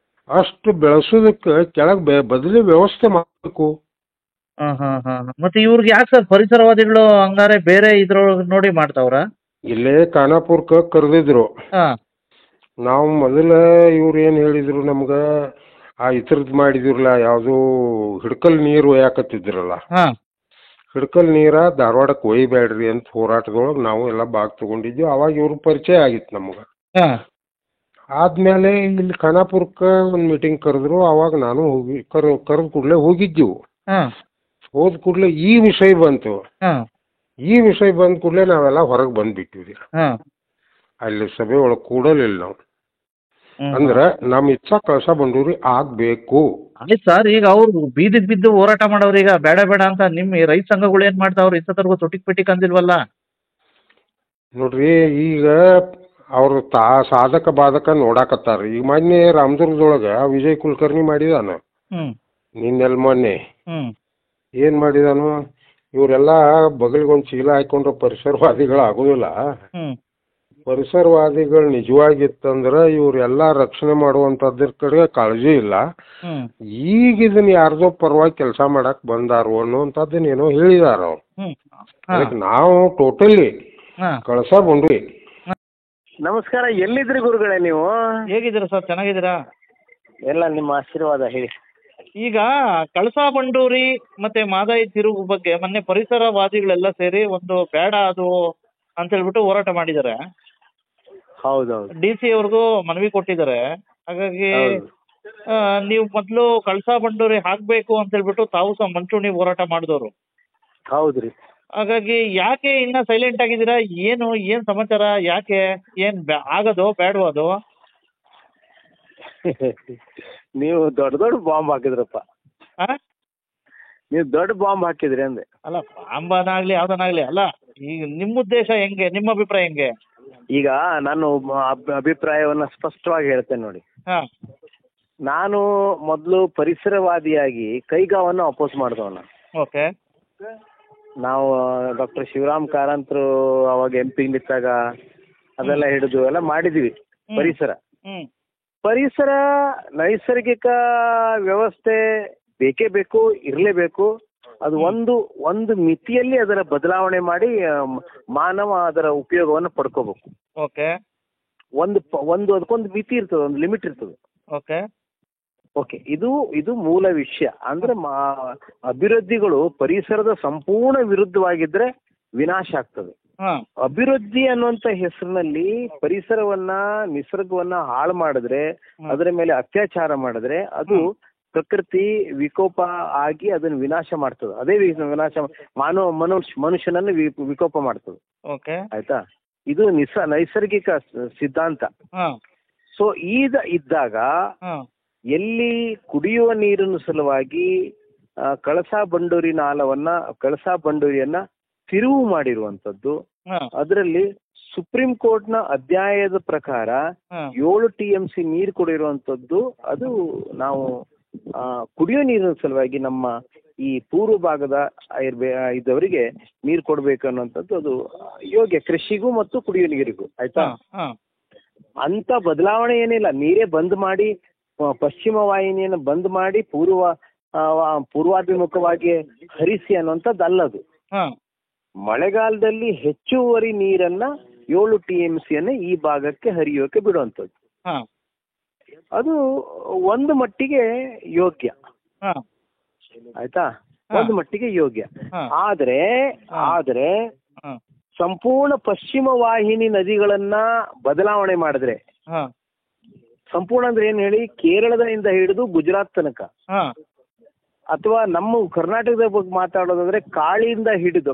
ಅಷ್ಟು ಬೆಳೆಸೋದಕ್ಕೆ ಕೆಳಗೆ ಬದಲಿ ವ್ಯವಸ್ಥೆ ಮಾಡಬೇಕು. ಹಾ ಹಾ ಹಾ ಮತ್ತೆ ಇವ್ರಿಗೆ ಯಾಕೆ ಸರ್ ಪರಿಸರವಾದಿಗಳು ಹಂಗಾರೆ ಬೇರೆ ಇದ್ರೊಳಗೆ ನೋಡಿ ಮಾಡ್ತಾವ್ರ? ಇಲ್ಲೇ ಖಾನಾಪುರಕ್ಕೆ ಕರೆದಿದ್ರು. ಹಾ ನಾವು ಮೊದಲ ಇವ್ರು ಏನು ಹೇಳಿದ್ರು ನಮ್ಗೆ, ಆ ಇತರದ್ದು ಮಾಡಿದಿರಲ್ಲ, ಯಾವುದು ಹಿಡ್ಕಲ್ ನೀರು ಒಯ್ಯಾಕತ್ತಿದ್ರಲ್ಲ, ಹಾ ಹಿಡ್ಕಲ್ ನೀರ ಧಾರವಾಡಕ್ಕೆ ಒಯ್ಬೇಡ್ರಿ ಅಂತ ಹೋರಾಟದೊಳಗೆ ನಾವು ಎಲ್ಲ ಭಾಗ ತಗೊಂಡಿದ್ವಿ. ಅವಾಗ ಇವ್ರ ಪರಿಚಯ ಆಗಿತ್ತು ನಮ್ಗೆ. ಹಾ ಆದ್ಮೇಲೆ ಇಲ್ಲಿ ಖಾನಾಪುರಕ್ಕೆ ಒಂದು ಮೀಟಿಂಗ್ ಕರೆದ್ರು. ಅವಾಗ ನಾನು ಹೋಗಿ ಕರೆದ ಕೂಡಲೇ ಹೋಗಿದ್ದೀವಿ. ಹಾ ಹೋದ ಕೂಡಲೇ ಈ ವಿಷಯ ಬಂತು. ಹಾ ಈ ವಿಷಯ ಬಂದ ಕೂಡಲೇ ನಾವೆಲ್ಲ ಹೊರಗೆ ಬಂದ್ಬಿಟ್ಟಿವಿ. ಹಾ ಅಲ್ಲಿ ಸಭೆ ಒಳಗೆ ಕೂಡಲಿಲ್ಲ ನಾವು. ಹ್ಮ್. ಅಂದ್ರೆ ನಮ್ಮ ಇಚ್ಛಾ ಕಳಸಾ ಬಂಡೂರಿ ಆಗ್ಬೇಕು. ಆಯ್ತು ಸರ್, ಈಗ ಅವ್ರು ಬೀದಿಗೆ ಬಿದ್ದು ಹೋರಾಟ ಮಾಡೋರು ಈಗ ಬೇಡ ಬೇಡ ಅಂತ ನಿಮ್ಮ ರೈತ ಸಂಘಗಳು ಏನ್ ಮಾಡ್ತಾವ್ರು? ಇಷ್ಟೊತ್ತರ್ಗು ತುಟಿಕ್ ಪಿಟಿಕ್ ಅಂದಿಲ್ವಲ್ಲ? ನೋಡ್ರಿ, ಈಗ ಅವ್ರು ಸಾಧಕ ಬಾಧಕ ನೋಡಾಕತ್ತಾರ. ಈಗ ಮೊನ್ನೆ ರಾಮದುರ್ಗದೊಳಗೆ ವಿಜಯ್ ಕುಲಕರ್ಣಿ ಮಾಡಿದಾನ, ಹ್ಮ್ ನಿನ್ನೆಲ್ ಮೊನ್ನೆ ಹ್ಮ್ ಏನ್ ಮಾಡಿದಾನು, ಇವರೆಲ್ಲ ಬಗಲಿಗೊಂದು ಚೀಲ ಹಾಕೊಂಡ್ರೆ ಪರಿಸರವಾದಿಗಳು ಆಗೋದಿಲ್ಲ. ಹ್ಮ್ ಪರಿಸರವಾದಿಗಳು ನಿಜವಾಗಿತ್ತಂದ್ರೆ ಇವರೆಲ್ಲ ರಕ್ಷಣೆ ಮಾಡುವಂತದ್ರ ಕಡೆ ಕಾಳಜಿ ಇಲ್ಲ. ಹ್ಮ್ ಈಗ ಇದನ್ನ ಯಾರ್ದೋ ಪರವಾಗಿ ಕೆಲಸ ಮಾಡಕ್ ಬಂದಾರು ಅನ್ನುವಂಥದ್ದನ್ನ ಏನೋ ಹೇಳಿದಾರ ಅವ್ರು. ಹ್ಮ್ ಅದಕ್ಕೆ ನಾವು ಟೋಟಲಿ ಹಾ ಕಳಸಾ ಬಂದ್ವಿ. ನಮಸ್ಕಾರ. ಎಲ್ಲಿದ್ರಿ ಗುರುಗಳೇ ನೀವು? ಹೇಗಿದ್ದೀರಾ ಸರ್? ಚೆನ್ನಾಗಿದ್ದೀರಾ? ಎಲ್ಲ ನಿಮ್ಮ ಆಶೀರ್ವಾದ ಹೇಳಿ. ಈಗ ಕಳಸಾ ಬಂಡೂರಿ ಮತ್ತೆ ಮಹದಾಯಿ ತಿರುವು ಬಗ್ಗೆ ಮೊನ್ನೆ ಪರಿಸರವಾದಿಗಳೆಲ್ಲ ಸೇರಿ ಒಂದು ಬೇಡ ಅದು ಅಂತ ಹೇಳ್ಬಿಟ್ಟು ಹೋರಾಟ ಮಾಡಿದ್ದಾರೆ. ಹೌದೌದು. DC ಅವ್ರಿಗೂ ಮನವಿ ಕೊಟ್ಟಿದ್ದಾರೆ. ಹಾಗಾಗಿ ಹೌದು. ನೀವು ಮೊದಲು ಕಳಸಾ ಬಂಡೂರಿ ಹಾಕ್ಬೇಕು ಅಂತ ಹೇಳ್ಬಿಟ್ಟು ತಾವು ಸಹ ಮುಂಚೂಣಿ ಹೋರಾಟ ಮಾಡಿದವರು. ಹೌದ್ರಿ. ಹಾಗಾಗಿ ಯಾಕೆ ಇನ್ನ ಸೈಲೆಂಟ್ ಆಗಿದ್ದೀರಾ? ಏನ್ ಸಮಾಚಾರ? ಯಾಕೆ ಆಗದೋ ಬೇಡವೋ ಅದು? ನೀವು ದೊಡ್ಡ ಬಾಂಬ್ ಹಾಕಿದ್ರಪ್ಪ. ಆ? ನೀವು ದೊಡ್ಡ ಬಾಂಬ್ ಹಾಕಿದ್ರಿ ಅಂದೆ. ಅಲ್ಲ, ಬಾಂಬನಾಗ್ಲಿ ಯಾವ್ದನಾಗ್ಲಿ ಅಲ್ಲ, ಈಗ ನಿಮ್ಮ ಉದ್ದೇಶ ಹೆಂಗೆ? ನಿಮ್ಮ ಅಭಿಪ್ರಾಯ ಹೆಂಗೆ? ಈಗ ನಾನು ಅಭಿಪ್ರಾಯವನ್ನ ಸ್ಪಷ್ಟವಾಗಿ ಹೇಳ್ತೇನೆ ನೋಡಿ. ಹಾ ನಾನು ಮೊದಲು ಪರಿಸರವಾದಿಯಾಗಿ ಕೈಗಾವನ್ನು ಅಪೋಸ್ ಮಾಡಿದವನ. ಓಕೆ. ನಾವು ಡಾಕ್ಟರ್ ಶಿವರಾಮ್ ಕಾರಂತರು ಅವಾಗ MP ನಿಂತಾಗ ಅದೆಲ್ಲ ಹಿಡಿದು ಎಲ್ಲ ಮಾಡಿದೀವಿ. ಪರಿಸರ ನೈಸರ್ಗಿಕ ವ್ಯವಸ್ಥೆ ಬೇಕೇ ಬೇಕು, ಇರಲೇಬೇಕು. ಅದು ಒಂದು ಮಿತಿಯಲ್ಲಿ ಅದರ ಬದಲಾವಣೆ ಮಾಡಿ ಮಾನವ ಅದರ ಉಪಯೋಗವನ್ನು ಪಡ್ಕೋಬೇಕು. ಓಕೆ. ಅದಕ್ಕೊಂದು ಮಿತಿ ಇರ್ತದೆ, ಒಂದು ಲಿಮಿಟ್ ಇರ್ತದೆ. ಓಕೆ. ಓಕೆ, ಇದು ಮೂಲ ವಿಷಯ. ಅಂದ್ರೆ ಅಭಿವೃದ್ಧಿಗಳು ಪರಿಸರದ ಸಂಪೂರ್ಣ ವಿರುದ್ಧವಾಗಿದ್ರೆ ವಿನಾಶ ಆಗ್ತದೆ. ಅಭಿವೃದ್ಧಿ ಅನ್ನುವಂತ ಹೆಸರಿನಲ್ಲಿ ಪರಿಸರವನ್ನ, ನಿಸರ್ಗವನ್ನ ಹಾಳು ಮಾಡಿದ್ರೆ, ಅದರ ಮೇಲೆ ಅತ್ಯಾಚಾರ ಮಾಡಿದ್ರೆ ಅದು ಪ್ರಕೃತಿ ವಿಕೋಪ ಆಗಿ ಅದನ್ನ ವಿನಾಶ ಮಾಡ್ತದೆ. ಅದೇ ವಿನಾಶ ಮನುಷ್ಯನನ್ನು ವಿಕೋಪ ಮಾಡ್ತದೆ. ಆಯ್ತಾ? ಇದು ನೈಸರ್ಗಿಕ ಸಿದ್ಧಾಂತ. ಸೊ ಇದ್ದಾಗ ಎಲ್ಲಿ ಕುಡಿಯುವ ನೀರಿನ ಸಲುವಾಗಿ ಕಳಸಾ ಬಂಡೂರಿಯನ್ನ ತಿರುವು ಮಾಡಿರುವಂತದ್ದು, ಅದರಲ್ಲಿ ಸುಪ್ರೀಂ ಕೋರ್ಟ್ ನ ಅಧ್ಯಾಯದ ಪ್ರಕಾರ 7 TMC ನೀರು ಕೊಡಿರುವಂತದ್ದು, ಅದು ನಾವು ಕುಡಿಯೋ ನೀರಿನ ಸಲುವಾಗಿ ನಮ್ಮ ಈ ಪೂರ್ವ ಭಾಗದ ಇದ್ದವರಿಗೆ ನೀರು ಕೊಡ್ಬೇಕು ಅನ್ನುವಂಥದ್ದು ಅದು ಯೋಗ್ಯ, ಕೃಷಿಗೂ ಮತ್ತು ಕುಡಿಯೋ ನೀರಿಗೂ. ಆಯ್ತಾ? ಅಂತ ಬದಲಾವಣೆ ಏನಿಲ್ಲ. ನೀರೇ ಬಂದ್ ಮಾಡಿ, ಪಶ್ಚಿಮ ವಾಹಿನಿಯನ್ನು ಬಂದ್ ಮಾಡಿ ಪೂರ್ವಾಭಿಮುಖವಾಗಿ ಹರಿಸಿ ಅನ್ನುವಂಥದ್ದು ಅಲ್ಲದು. ಮಳೆಗಾಲದಲ್ಲಿ ಹೆಚ್ಚುವರಿ ನೀರನ್ನ 7 TMCಯನ್ನ ಈ ಭಾಗಕ್ಕೆ ಹರಿಯೋಕೆ ಬಿಡುವಂಥದ್ದು. ಅದು ಒಂದು ಮಟ್ಟಿಗೆ ಯೋಗ್ಯ. ಆಯ್ತಾ? ಒಂದು ಮಟ್ಟಿಗೆ ಯೋಗ್ಯ. ಆದ್ರೆ ಸಂಪೂರ್ಣ ಪಶ್ಚಿಮ ವಾಹಿನಿ ನದಿಗಳನ್ನ ಬದಲಾವಣೆ ಮಾಡಿದ್ರೆ, ಸಂಪೂರ್ಣ ಅಂದ್ರೆ ಏನ್ ಹೇಳಿ, ಕೇರಳದಿಂದ ಹಿಡಿದು ಗುಜರಾತ್ ತನಕ, ಅಥವಾ ನಮ್ಮ ಕರ್ನಾಟಕದ ಬಗ್ಗೆ ಮಾತಾಡೋದಾದ್ರೆ ಕಾಳಿಯಿಂದ ಹಿಡಿದು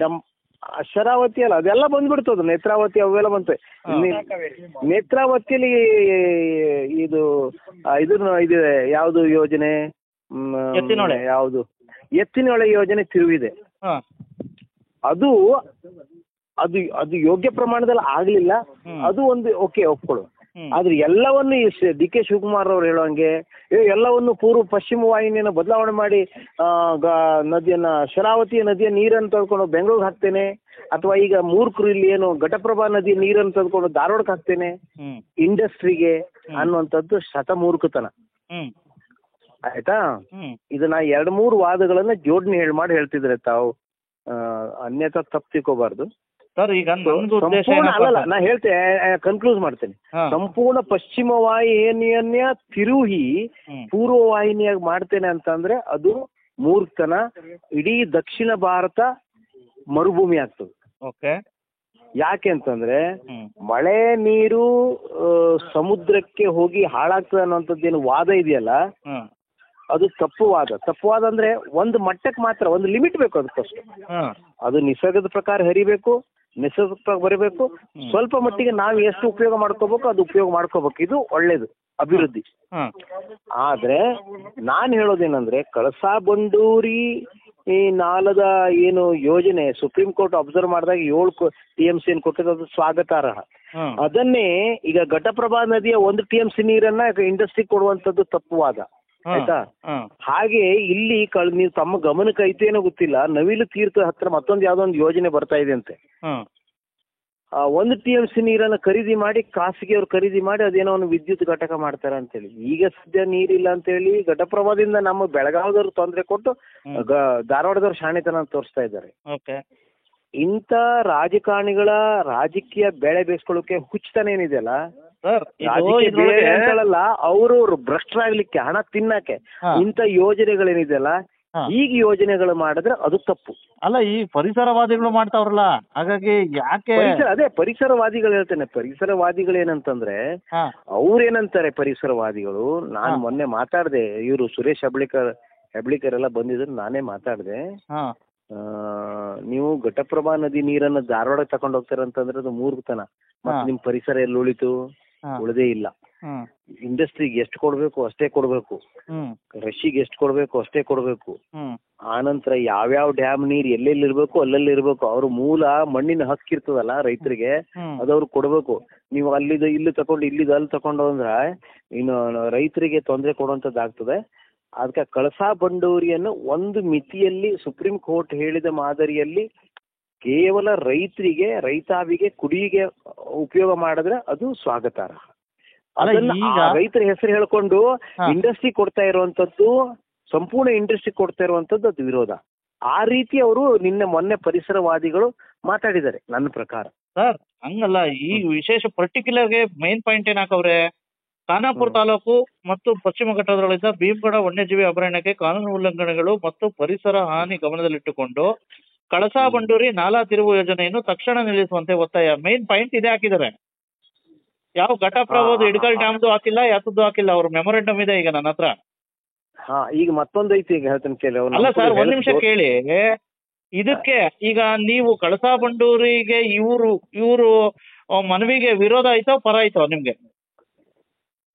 ನಮ್ಮ ಶರಾವತಿ ಅಲ್ಲ, ಅದೆಲ್ಲ ಬಂದ್ಬಿಡ್ತದ. ನೇತ್ರಾವತಿ ಅವೆಲ್ಲ ಬಂತು. ನೇತ್ರಾವತಿಯಲ್ಲಿ ಇದು ಯಾವುದು ಯೋಜನೆ, ಯಾವುದು ಎತ್ತಿನೊಳೆ ಯೋಜನೆ ತಿರುವಿದೆ. ಅದು ಅದು ಅದು ಯೋಗ್ಯ ಪ್ರಮಾಣದಲ್ಲಿ ಆಗ್ಲಿಲ್ಲ. ಅದು ಒಂದು ಓಕೆ, ಒಪ್ಕೊಳ್ಳು. ಆದ್ರೆ ಎಲ್ಲವನ್ನು DK ಶಿವಕುಮಾರ್ ಅವ್ರು ಹೇಳೋಂಗೆ ಎಲ್ಲವನ್ನು ಪಶ್ಚಿಮ ವಾಹಿನಿಯನ್ನ ಬದಲಾವಣೆ ಮಾಡಿ ನದಿಯನ್ನ, ಶರಾವತಿ ನದಿಯ ನೀರನ್ನು ತೆಗೆದುಕೊಂಡು ಬೆಂಗಳೂರಿಗೆ ಹಾಕ್ತೇನೆ, ಅಥವಾ ಈಗ ಮೂರ್ಖರು ಇಲ್ಲಿ ಏನು ಘಟಪ್ರಭಾ ನದಿಯ ನೀರನ್ನು ತೆಗೆದುಕೊಂಡು ಧಾರವಾಡಕ್ಕೆ ಹಾಕ್ತೇನೆ ಇಂಡಸ್ಟ್ರಿಗೆ ಅನ್ನುವಂಥದ್ದು ಶತಮೂರ್ಖತನ. ಆಯ್ತಾ? ಇದನ್ನ 2-3 ವಾದಗಳನ್ನ ಜೋಡಣೆ ಮಾಡಿ ಹೇಳ್ತಿದ್ರೆ ತಾವು, ಅನ್ಯಥಾ ತಪ್ಪು ತಿಳ್ಕೋಬಾರ್ದು. ಅಲ್ಲಲ್ಲ, ನಾ ಹೇಳ್ತೇನೆ, ಕನ್ಕ್ಲೂಸ್ ಮಾಡ್ತೇನೆ. ಸಂಪೂರ್ಣ ಪಶ್ಚಿಮ ವಾಹಿನಿಯನ್ನ ತಿರುಹಿ ಪೂರ್ವ ವಾಹಿನಿಯಾಗಿ ಮಾಡ್ತೇನೆ ಅಂತಂದ್ರೆ ಅದು ಮೂರ್ಖತನ. ಇಡೀ ದಕ್ಷಿಣ ಭಾರತ ಮರುಭೂಮಿ ಆಗ್ತದೆ. ಯಾಕೆ ಅಂತಂದ್ರೆ ಮಳೆ ನೀರು ಸಮುದ್ರಕ್ಕೆ ಹೋಗಿ ಹಾಳಾಗ್ತದೆ ಅನ್ನೋಂಥದ್ದೇನು ವಾದ ಇದೆಯಲ್ಲ, ಅದು ತಪ್ಪುವಾದ ಅಂದ್ರೆ ಒಂದು ಮಟ್ಟಕ್ಕೆ ಮಾತ್ರ, ಒಂದು ಲಿಮಿಟ್ ಬೇಕು ಅದಕ್ಕಷ್ಟು. ಅದು ನಿಸರ್ಗದ ಪ್ರಕಾರ ಹರಿಬೇಕು, ನಿಸರ್ಗದ ಪ್ರಕಾರ ಬರಬೇಕು. ಸ್ವಲ್ಪ ಮಟ್ಟಿಗೆ ನಾವು ಎಷ್ಟು ಉಪಯೋಗ ಮಾಡ್ಕೋಬೇಕು ಅದು ಉಪಯೋಗ ಮಾಡ್ಕೋಬೇಕು. ಇದು ಒಳ್ಳೇದು, ಅಭಿವೃದ್ಧಿ. ಆದ್ರೆ ನಾನ್ ಹೇಳೋದೇನಂದ್ರೆ, ಕಳಸಾ ಬಂಡೂರಿ ಈ ನಾಲದ ಏನು ಯೋಜನೆ ಸುಪ್ರೀಂ ಕೋರ್ಟ್ ಅಬ್ಸರ್ವ್ ಮಾಡಿದಾಗ 7 TMC ಕೊಟ್ಟಿದ್ದು ಸ್ವಾಗತಾರ್ಹ. ಅದನ್ನೇ ಈಗ ಘಟಪ್ರಭಾ ನದಿಯ 1 TMC ನೀರನ್ನ ಇಂಡಸ್ಟ್ರಿ ಕೊಡುವಂತದ್ದು ತಪ್ಪುವಾದ. ಆಯ್ತಾ? ಹಾಗೆ ಇಲ್ಲಿ ನೀವು ತಮ್ಮ ಗಮನಕ್ಕೆ ಐತೇನೋ ಗೊತ್ತಿಲ್ಲ, ನವಿಲು ತೀರ್ಥ ಹತ್ರ ಮತ್ತೊಂದು ಯಾವ್ದೋ ಒಂದು ಯೋಜನೆ ಬರ್ತಾ ಇದೆ ಅಂತೆ. 1 TMC ನೀರನ್ನ ಖರೀದಿ ಮಾಡಿ, ಖಾಸಗಿಯವ್ರು ಖರೀದಿ ಮಾಡಿ ಅದೇನೋ ಒಂದು ವಿದ್ಯುತ್ ಘಟಕ ಮಾಡ್ತಾರೆ ಅಂತೇಳಿ. ಈಗ ಸದ್ಯ ನೀರಿಲ್ಲ ಅಂತ ಹೇಳಿ ಘಟಪ್ರಭಾದಿಂದ ನಮ್ಮ ಬೆಳಗಾವದವ್ರು ತೊಂದರೆ ಕೊಟ್ಟು ಧಾರವಾಡದವ್ರು ಶಾಣೆತನ ತೋರಿಸ್ತಾ ಇದ್ದಾರೆ. ಇಂಥ ರಾಜಕಾರಣಿಗಳ ರಾಜಕೀಯ ಬೆಳೆ ಬೇಯಿಸ್ಕೊಳ್ಳೋಕೆ ಹುಚ್ಚತನ ಏನಿದೆಯಲ್ಲ, ಅಂತಲ್ಲ, ಅವರು ಭ್ರಷ್ಟರಾಗ್ಲಿಕ್ಕೆ, ಹಣ ತಿನ್ನಕ್ಕೆ ಇಂಥ ಯೋಜನೆಗಳೇನಿದೆಯಲ್ಲ, ಈಗ ಯೋಜನೆಗಳು ಮಾಡಿದ್ರೆ ಅದು ತಪ್ಪು ಅಲ್ಲ. ಈ ಪರಿಸರವಾದಿಗಳು ಮಾಡ್ತಾವ್ರಲ್ಲ, ಹಾಗಾಗಿ ಯಾಕೆ ಅದೇ ಪರಿಸರವಾದಿಗಳು ಹೇಳ್ತೇನೆ. ಪರಿಸರವಾದಿಗಳೇನಂತಂದ್ರೆ ಅವ್ರೇನಂತಾರೆ ಪರಿಸರವಾದಿಗಳು, ನಾನು ಮೊನ್ನೆ ಮಾತಾಡ್ದೆ, ಇವರು ಸುರೇಶ್ ಹೆಬ್ಳಿಕರ್ ಎಲ್ಲ ಬಂದಿದ್ರು, ನಾನೇ ಮಾತಾಡ್ದೆ. ನೀವು ಘಟಪ್ರಭಾ ನದಿ ನೀರನ್ನ ಧಾರವಾಡ ತಗೊಂಡ್ ಹೋಗ್ತಾರಂತಂದ್ರೆ ಅದು ಮೂರ್ಖತನ. ಮತ್ತೆ ನಿಮ್ ಪರಿಸರ ಎಲ್ಲಿ ಉಳಿತು? ಉಳಿದೇ ಇಲ್ಲ. ಇಂಡಸ್ಟ್ರಿಗೆ ಎಷ್ಟು ಕೊಡ್ಬೇಕು ಅಷ್ಟೇ ಕೊಡ್ಬೇಕು, ಕೃಷಿಗೆ ಎಷ್ಟು ಕೊಡ್ಬೇಕು ಅಷ್ಟೇ ಕೊಡ್ಬೇಕು. ಆನಂತರ ಯಾವ್ಯಾವ ಡ್ಯಾಮ್ ನೀರ್ ಎಲ್ಲೆಲ್ಲಿ ಇರ್ಬೇಕು ಅಲ್ಲೆಲ್ಲಿ ಇರ್ಬೇಕು. ಅವ್ರ ಮೂಲ ಮಣ್ಣಿನ ಹಕ್ಕಿರ್ತದಲ್ಲ ರೈತರಿಗೆ, ಅದವ್ರು ಕೊಡ್ಬೇಕು. ನೀವು ಅಲ್ಲಿದ್ದು ಇಲ್ಲಿ ತಕೊಂಡು ಇಲ್ಲಿದ್ದು ಅಲ್ಲಿ ತಕೊಂಡು ಅಂದ್ರೆ ಇನ್ನು ರೈತರಿಗೆ ತೊಂದರೆ ಕೊಡುವಂತದ್ದಾಗ್ತದೆ. ಅದಕ್ಕೆ ಕಳಸಾ ಬಂಡೂರಿಯನ್ನು ಒಂದು ಮಿತಿಯಲ್ಲಿ ಸುಪ್ರೀಂ ಕೋರ್ಟ್ ಹೇಳಿದ ಮಾದರಿಯಲ್ಲಿ ಕೇವಲ ರೈತಾವಿಗೆ ಕುಡಿಗೆ ಉಪಯೋಗ ಮಾಡಿದ್ರೆ ಅದು ಸ್ವಾಗತಾರ್ಹ. ರೈತರ ಹೆಸರು ಹೇಳ್ಕೊಂಡು ಇಂಡಸ್ಟ್ರಿ ಕೊಡ್ತಾ ಇರುವಂತದ್ದು, ಸಂಪೂರ್ಣ ಇಂಡಸ್ಟ್ರಿ ಕೊಡ್ತಾ ಇರುವಂತದ್ದು ಅದು ವಿರೋಧ. ಆ ರೀತಿ ಅವರು ಮೊನ್ನೆ ಪರಿಸರವಾದಿಗಳು ಮಾತಾಡಿದ್ದಾರೆ ನನ್ನ ಪ್ರಕಾರ. ಸರ್ ಹಂಗಲ್ಲ, ಈ ವಿಶೇಷ ಪರ್ಟಿಕ್ಯುಲರ್ಗೆ ಮೈನ್ ಪಾಯಿಂಟ್ ಏನ್ ಹಾಕವ್ರೆ, ಖಾನಾಪುರ ತಾಲೂಕು ಮತ್ತು ಪಶ್ಚಿಮ ಘಟ್ಟದೊಳಗಿದ್ದ ಭೀಮಗಡ ವನ್ಯಜೀವಿ ಅಭಯಾರಣ್ಯಕ್ಕೆ ಕಾನೂನು ಉಲ್ಲಂಘನೆಗಳು ಮತ್ತು ಪರಿಸರ ಹಾನಿ ಗಮನದಲ್ಲಿಟ್ಟುಕೊಂಡು ಕಳಸಾ ಬಂಡೂರಿ ನಾಲಾ ತಿರುವು ಯೋಜನೆಯನ್ನು ತಕ್ಷಣ ನಿಲ್ಲಿಸುವಂತೆ ಒತ್ತಾಯ. ಮೇನ್ ಪಾಯಿಂಟ್ ಇದೇ ಹಾಕಿದ್ದಾರೆ. ಯಾವ ಘಟಪ್ರಭಾವದ ಇಡಕಲ್ ಡ್ಯಾಮ್ದು ಹಾಕಿಲ್ಲ, ಯಾತದ್ದು ಹಾಕಿಲ್ಲ. ಅವ್ರ ಮೆಮೊರಂಡಮ್ ಇದೆ ಈಗ ನನ್ನ ಹತ್ರ. ಈಗ ಮತ್ತೊಂದು ಐತಿ, ಈಗ ಹೇಳ್ತೀನಿ ಕೇಳಿ. ಅಲ್ಲ ಸರ್, ಒಂದ್ ನಿಮಿಷ ಕೇಳಿ. ಇದಕ್ಕೆ ಈಗ ನೀವು ಕಳಸಾ ಬಂಡೂರಿಗೆ ಇವರು ಮನವಿಗೆ ವಿರೋಧ ಆಯ್ತೋ ಪರ ಆಯ್ತೋ ನಿಮ್ಗೆ?